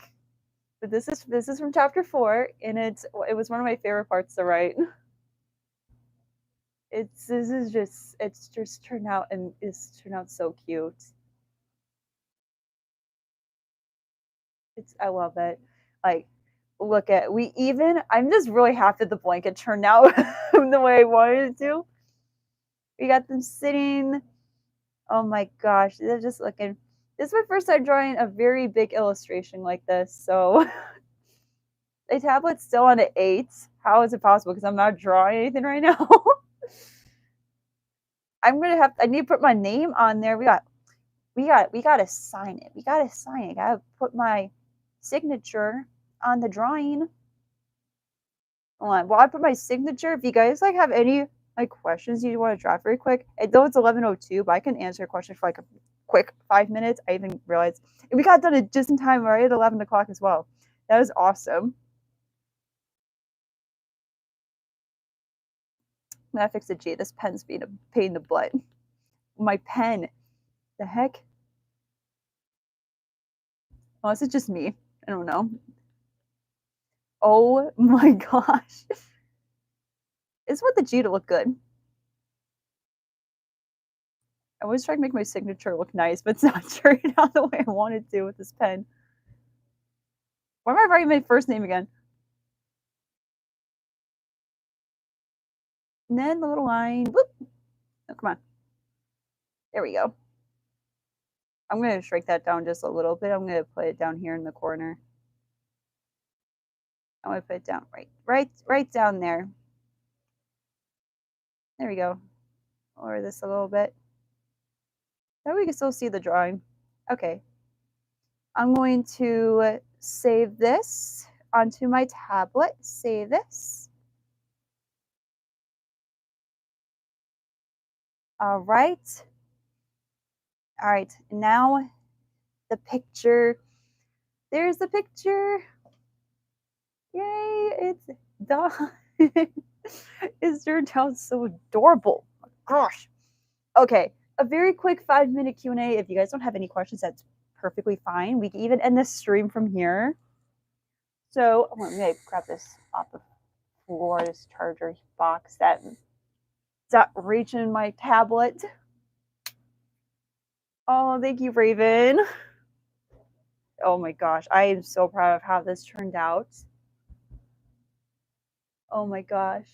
But this is from chapter 4, and it was one of my favorite parts to write. It's just turned out so cute. I love it. Like, look at I'm just really happy the blanket turned out the way I wanted it to. We got them sitting. Oh my gosh, they're just looking. This is my first time drawing a very big illustration like this, so the tablet's still on an 8. How is it possible? Because I'm not drawing anything right now. I need to put my name on there. We gotta sign it. We gotta sign it. I gotta put my signature on the drawing. Hold on. While I put my signature, if you guys like have any like questions you want to drop very quick? I know it's 11:02, but I can answer a question for like a quick 5 minutes. I even realized we got done it just in time, right at 11 o'clock as well. That was awesome. I'm gonna fix the G. This pen's being a pain in the butt. My pen. The heck? Unless it's just me. I don't know. Oh my gosh. It's want the G to look good. I always try to make my signature look nice, but it's not turning out the way I wanted to with this pen. Why am I writing my first name again? And then the little line. Whoop. Oh, come on. There we go. I'm going to shrink that down just a little bit. I'm going to put it down here in the corner. I'm going to put it down right down there. There we go. Lower this a little bit. That way we can still see the drawing. Okay. I'm going to save this onto my tablet. Save this. All right. All right. Now the picture. There's the picture. Yay, it's done. It's turned out so adorable. Oh my gosh. Okay, a very quick 5-minute Q&A. If you guys don't have any questions, that's perfectly fine. We can even end this stream from here. So I'm gonna grab this off the floor, this charger box that's not reaching my tablet. Oh, thank you, Raven. Oh my gosh, I am so proud of how this turned out. Oh my gosh.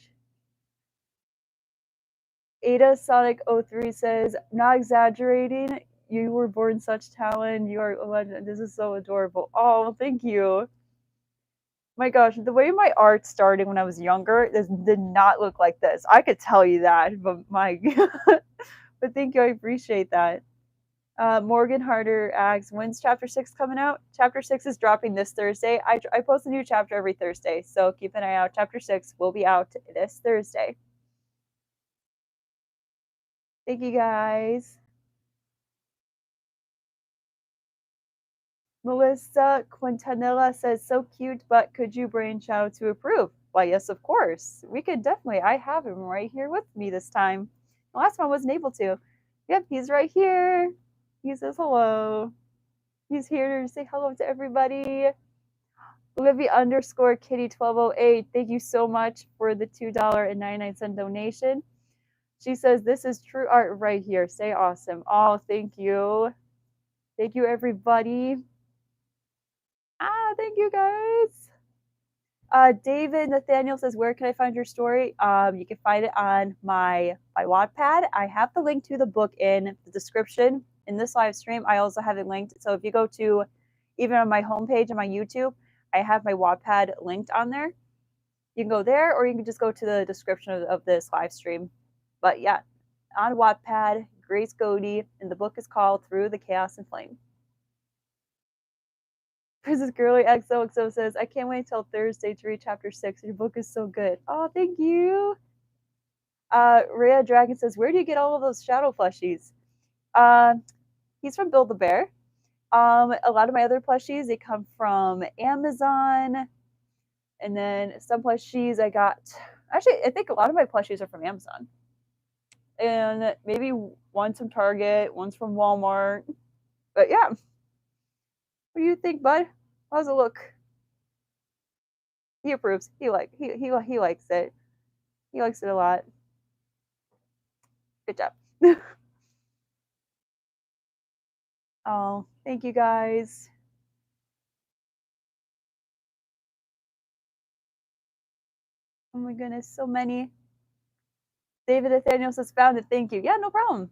Ada Sonic 03 says, not exaggerating, you were born such talent. You are a legend. This is so adorable. Oh, thank you. My gosh, the way my art started when I was younger, this did not look like this. I could tell you that, but my but thank you, I appreciate that. Morgan Harder asks, when's chapter 6 coming out? Chapter 6 is dropping this Thursday. I post a new chapter every Thursday, so keep an eye out. Chapter 6 will be out this Thursday. Thank you guys. Melissa Quintanilla says, so cute, but could you branch out to approve? Why, yes, of course. We could definitely. I have him right here with me this time. The last one I wasn't able to. Yep, he's right here. He says hello. He's here to say hello to everybody. Olivia underscore Kitty 1208. Thank you so much for the $2.99 donation. She says, this is true art right here. Stay awesome. Oh, thank you. Thank you, everybody. Thank you guys. David Nathaniel says, where can I find your story? You can find it on my Wattpad. I have the link to the book in the description in this live stream. I also have it linked. So if you go to even on my homepage on my YouTube, I have my Wattpad linked on there. You can go there, or you can just go to the description of this live stream. But yeah, on Wattpad, Grace Gootee, and the book is called Through the Chaos and Flame. Princess Girly XOXO says, I can't wait till Thursday to read chapter 6. Your book is so good. Oh, thank you. Rhea Dragon says, where do you get all of those shadow plushies? He's from Build a Bear. A lot of my other plushies, they come from Amazon. And then some plushies I got, actually, I think a lot of my plushies are from Amazon. And maybe one's from Target, one's from Walmart. But yeah. What do you think, bud? How's it look? He approves. He likes it. He likes it a lot. Good job. Oh, thank you guys. Oh my goodness, so many. David Nathaniel says, found it. Thank you. Yeah, no problem.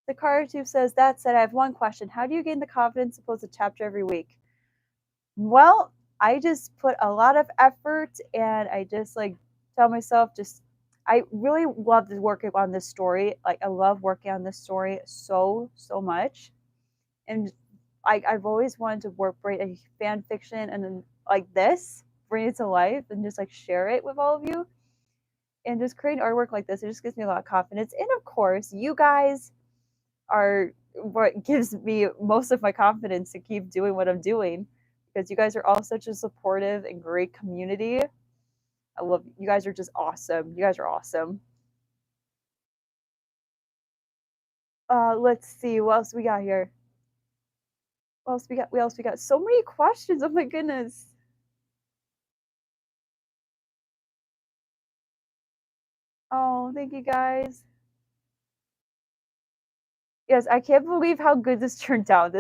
The card tube says, that said, I have one question. How do you gain the confidence to post a chapter every week? Well, I just put a lot of effort, and I just like tell myself, I really love working on this story. Like, I love working on this story so much, and I've always wanted to bring a fan fiction and then like this, bring it to life, and just like share it with all of you. And just creating artwork like this, it just gives me a lot of confidence. And of course, you guys are what gives me most of my confidence to keep doing what I'm doing, because you guys are all such a supportive and great community. I love you. You guys are just awesome. You guys are awesome. Let's see what else we got here. What else we got? What else we got? So many questions. Oh my goodness. Oh, thank you guys. Yes, I can't believe how good this turned out.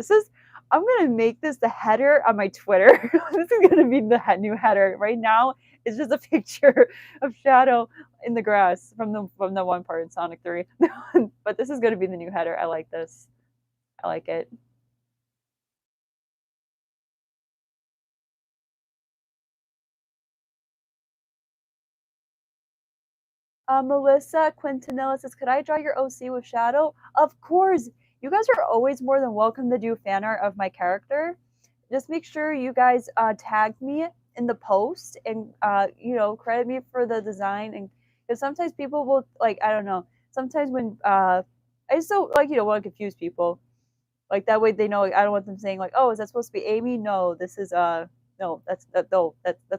I'm gonna make this the header on my Twitter. This is gonna be the new header. Right now, it's just a picture of Shadow in the grass from the one part in Sonic 3. But this is gonna be the new header. I like this. I like it. Melissa Quintanilla says, "Could I draw your OC with Shadow?" Of course. You guys are always more than welcome to do fan art of my character. Just make sure you guys tag me in the post and credit me for the design. And because sometimes people will, like, I don't know. Sometimes when I just don't, like, want to confuse people. Like, that way they know, like, I don't want them saying, like, "Oh, is that supposed to be Amy?" No, this is no, that's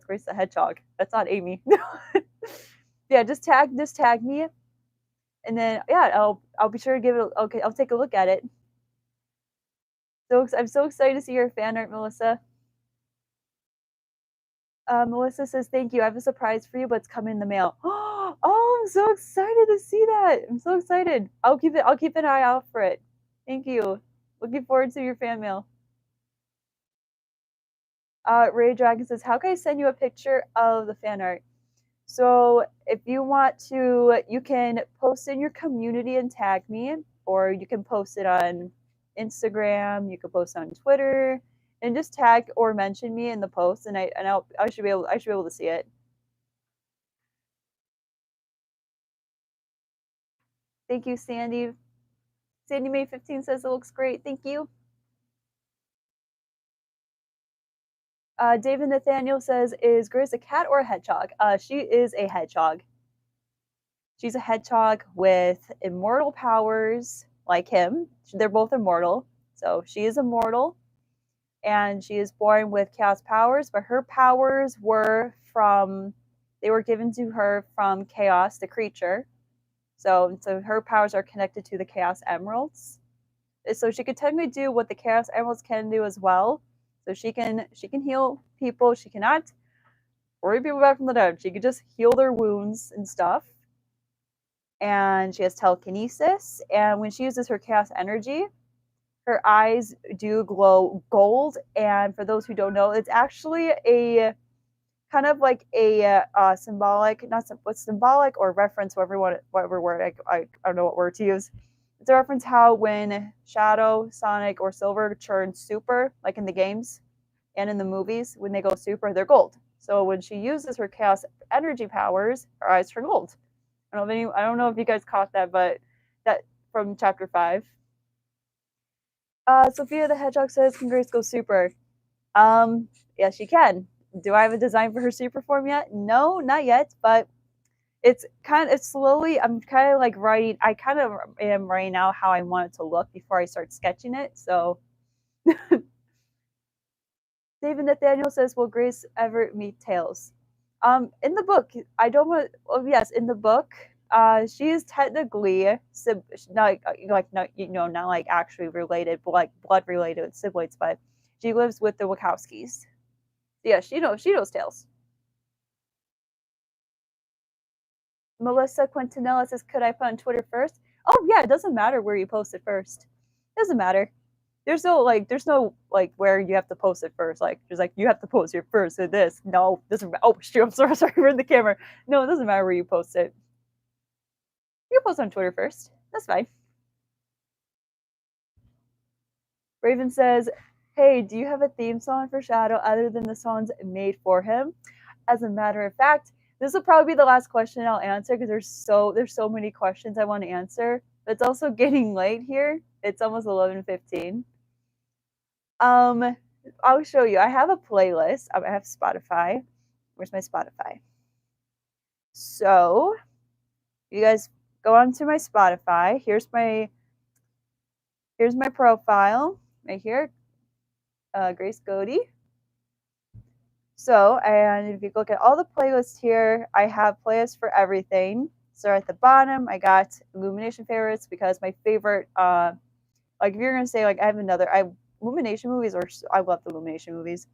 Grace the Hedgehog. That's not Amy. Yeah, just tag me, and then yeah, I'll be sure to give it. Okay, I'll take a look at it. So I'm so excited to see your fan art, Melissa. Melissa says, "Thank you. I have a surprise for you, but it's coming in the mail." Oh, I'm so excited to see that. I'm so excited. I'll keep an eye out for it. Thank you. Looking forward to your fan mail. Ray Dragon says, "How can I send you a picture of the fan art?" So if you want to, you can post in your community and tag me, or you can post it on Instagram. You can post on Twitter, and just tag or mention me in the post, and I should be able to see it. Thank you, Sandy. Sandy May 15 says it looks great. Thank you. David Nathaniel says, "Is Grizz a cat or a hedgehog?" She is a hedgehog. She's a hedgehog with immortal powers like him. They're both immortal. So she is immortal, and she is born with chaos powers, but her powers they were given to her from Chaos, the creature. So her powers are connected to the Chaos Emeralds. So she could technically do what the Chaos Emeralds can do as well. So she can heal people. She cannot bring people back from the dead. She could just heal their wounds and stuff. And she has telekinesis. And when she uses her chaos energy, her eyes do glow gold. And for those who don't know, it's actually a kind of like a symbolic, not what's symbolic or reference, whatever word I don't know what word to use. It's a reference how when Shadow, Sonic, or Silver turn super, like in the games and in the movies, when they go super, they're gold. So when she uses her chaos energy powers, her eyes turn gold. I don't know if you guys caught that, but that from chapter 5. Sophia the Hedgehog says, "Can Grace go super?" Yes, she can. Do I have a design for her super form yet? No, not yet, but it's slowly. I'm kind of like writing. I kind of am writing out how I want it to look before I start sketching it. So, David Nathaniel says, "Will Grace ever meet Tails?" In the book, I don't want. Oh, yes, in the book, she is technically not not not like actually related, but like blood related with siblings, but she lives with the Wachowskis. Yeah, she knows Tails. Melissa Quintanilla says, "Could I put on Twitter first?" Oh yeah, it doesn't matter where you post it first. It doesn't matter. There's no like where you have to post it first. Like there's like you have to post here first. So this no doesn't. Oh shoot! I'm sorry. We're in the camera. No, it doesn't matter where you post it. You can post on Twitter first. That's fine. Raven says, "Hey, do you have a theme song for Shadow other than the songs made for him?" As a matter of fact, this will probably be the last question I'll answer because there's so many questions I want to answer. But it's also getting late here. It's almost 11:15. Um, I'll show you. I have a playlist. I have Spotify. Where's my Spotify? So You guys go onto my Spotify. Here's my profile right here, Grace Gootee. So, and if you look at all the playlists here, I have playlists for everything. So at the bottom, I got Illumination favorites because my favorite, like if you're gonna say like I have another, Illumination movies, or I love the Illumination movies.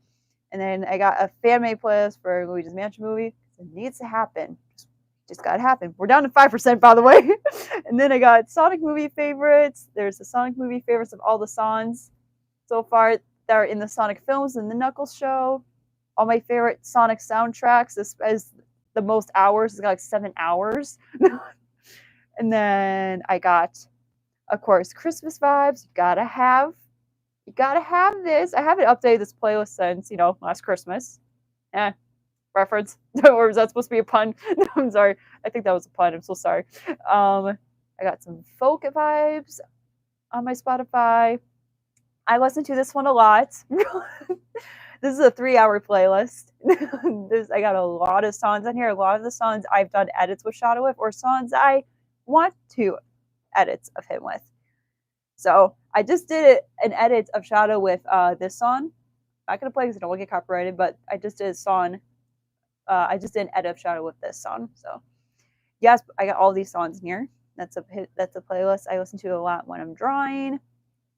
And then I got a fan made playlist for Luigi's Mansion movie. It needs to happen. Just gotta happen. We're down to 5%, by the way. And then I got Sonic movie favorites. There's the Sonic movie favorites of all the songs so far that are in the Sonic films and the Knuckles show. All my favorite Sonic soundtracks. This is the most hours. It's got like 7 hours. And then I got, of course, Christmas vibes. You gotta have this. I haven't updated this playlist since, last Christmas. Reference. Or was that supposed to be a pun? No, I'm sorry. I think that was a pun. I'm so sorry. I got some folk vibes on my Spotify. I listen to this one a lot. This is a 3-hour playlist. I got a lot of songs on here. A lot of the songs I've done edits with Shadow with, or songs I want to edits of him with. So I just did an edit of Shadow with this song. I'm not gonna play because I don't want to get copyrighted, but I just did a song. I just did an edit of Shadow with this song. So yes, I got all these songs in here. That's a playlist I listen to a lot when I'm drawing.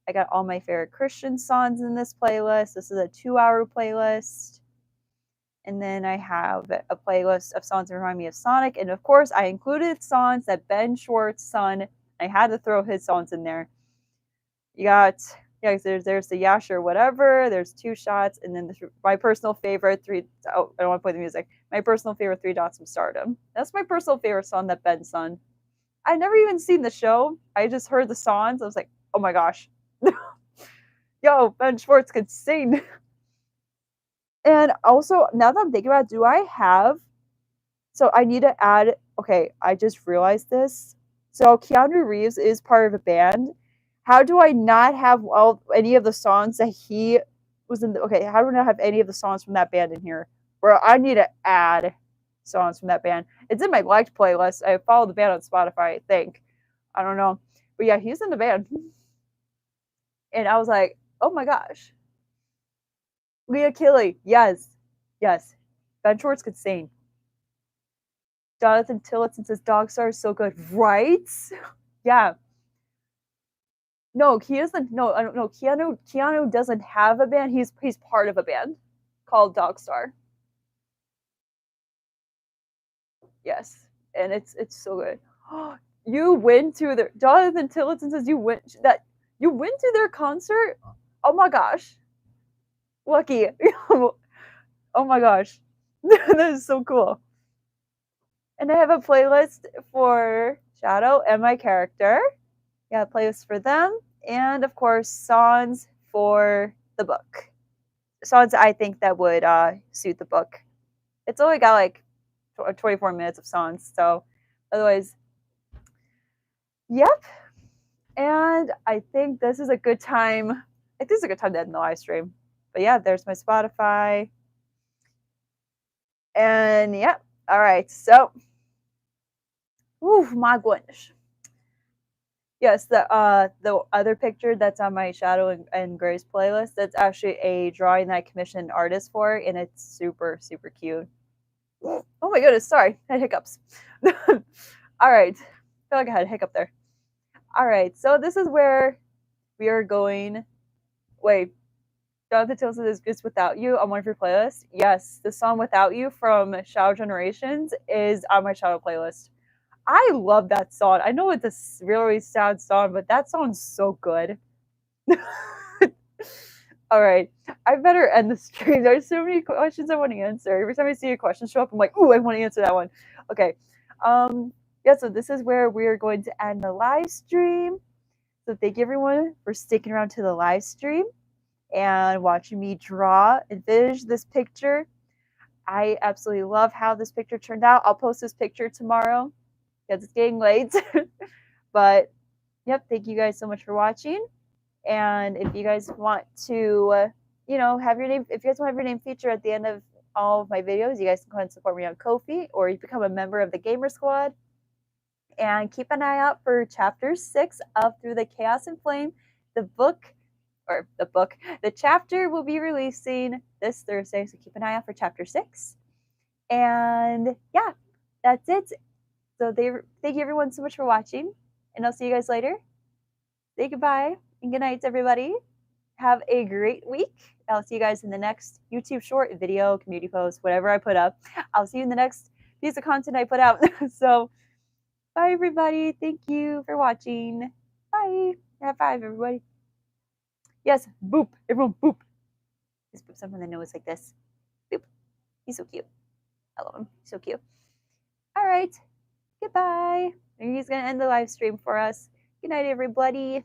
I got all my favorite Christian songs in this playlist. This is a 2-hour playlist. And then I have a playlist of songs that remind me of Sonic. And of course, I included songs that Ben Schwartz sung. I had to throw his songs in there. You got, there's the Yeah Sure Whatever. There's 2 Shots. And then my personal favorite I don't want to play the music. My personal favorite 3 Dots from Stardom. That's my personal favorite song that Ben sung. I've never even seen the show. I just heard the songs. I was like, oh my gosh. Yo, Ben Schwartz could sing. And also, now that I'm thinking about it, so I need to add, okay, I just realized this. So Keanu Reeves is part of a band. How do I not have any of the songs that he was in? Okay, how do I not have any of the songs from that band in here? Bro, I need to add songs from that band. It's in my liked playlist. I follow the band on Spotify, I think. I don't know. But yeah, he's in the band. And I was like, oh my gosh. Leah Killy, yes. Ben Schwartz could sing. Jonathan Tillotson says Dogstar is so good, right? Yeah. No, he doesn't. No, I don't know. Keanu doesn't have a band. He's part of a band called Dogstar. Yes, and it's so good. You went to their Jonathan Tillotson says you went to their concert. Oh my gosh, lucky. Oh my gosh, that is so cool. And I have a playlist for Shadow and my character. Yeah, a playlist for them, and of course songs for the book. Songs I think that would suit the book. It's only got like 24 minutes of songs, so otherwise, yep. And I think this is a good time. I think this is a good time to end the live stream. But yeah, there's my Spotify. And yeah, all right. So, my goodness. Yes, the other picture that's on my Shadow and Grace playlist, that's actually a drawing that I commissioned an artist for, and it's super, super cute. Oh my goodness, sorry, I had hiccups. All right, I feel like I had a hiccup there. All right, so this is where we are going. Wait, Jonathan Tilson is Just Without You on one of your playlists. Yes, the song Without You from Shadow Generations is on my Shadow playlist. I love that song. I know it's a really sad song, but that song's so good. All right, I better end the stream. There's so many questions I want to answer. Every time I see a question show up, I'm like, ooh, I want to answer that one. Okay. Yeah, so this is where we're going to end the live stream. So thank you everyone for sticking around to the live stream and watching me draw and finish this picture. I absolutely love how this picture turned out. I'll post this picture tomorrow because it's getting late. But yep, thank you guys so much for watching. And if you guys want to, have your name, if you guys want to have your name featured at the end of all of my videos, you guys can go ahead and support me on Ko-fi, or you become a member of the Gamer Squad. And keep an eye out for chapter 6 of Through the Chaos and Flame. The chapter will be releasing this Thursday, so keep an eye out for chapter 6. And yeah, that's it. So thank you everyone so much for watching, and I'll see you guys later. Say goodbye and good night, everybody. Have a great week. I'll see you guys in the next YouTube short, video, community post, whatever I put up. I'll see you in the next piece of content I put out. So bye, everybody. Thank you for watching. Bye. High five, everybody. Yes, boop. Everyone, boop. Just boop something in the nose like this. Boop. He's so cute. I love him. He's so cute. All right. Goodbye. He's going to end the live stream for us. Good night, everybody.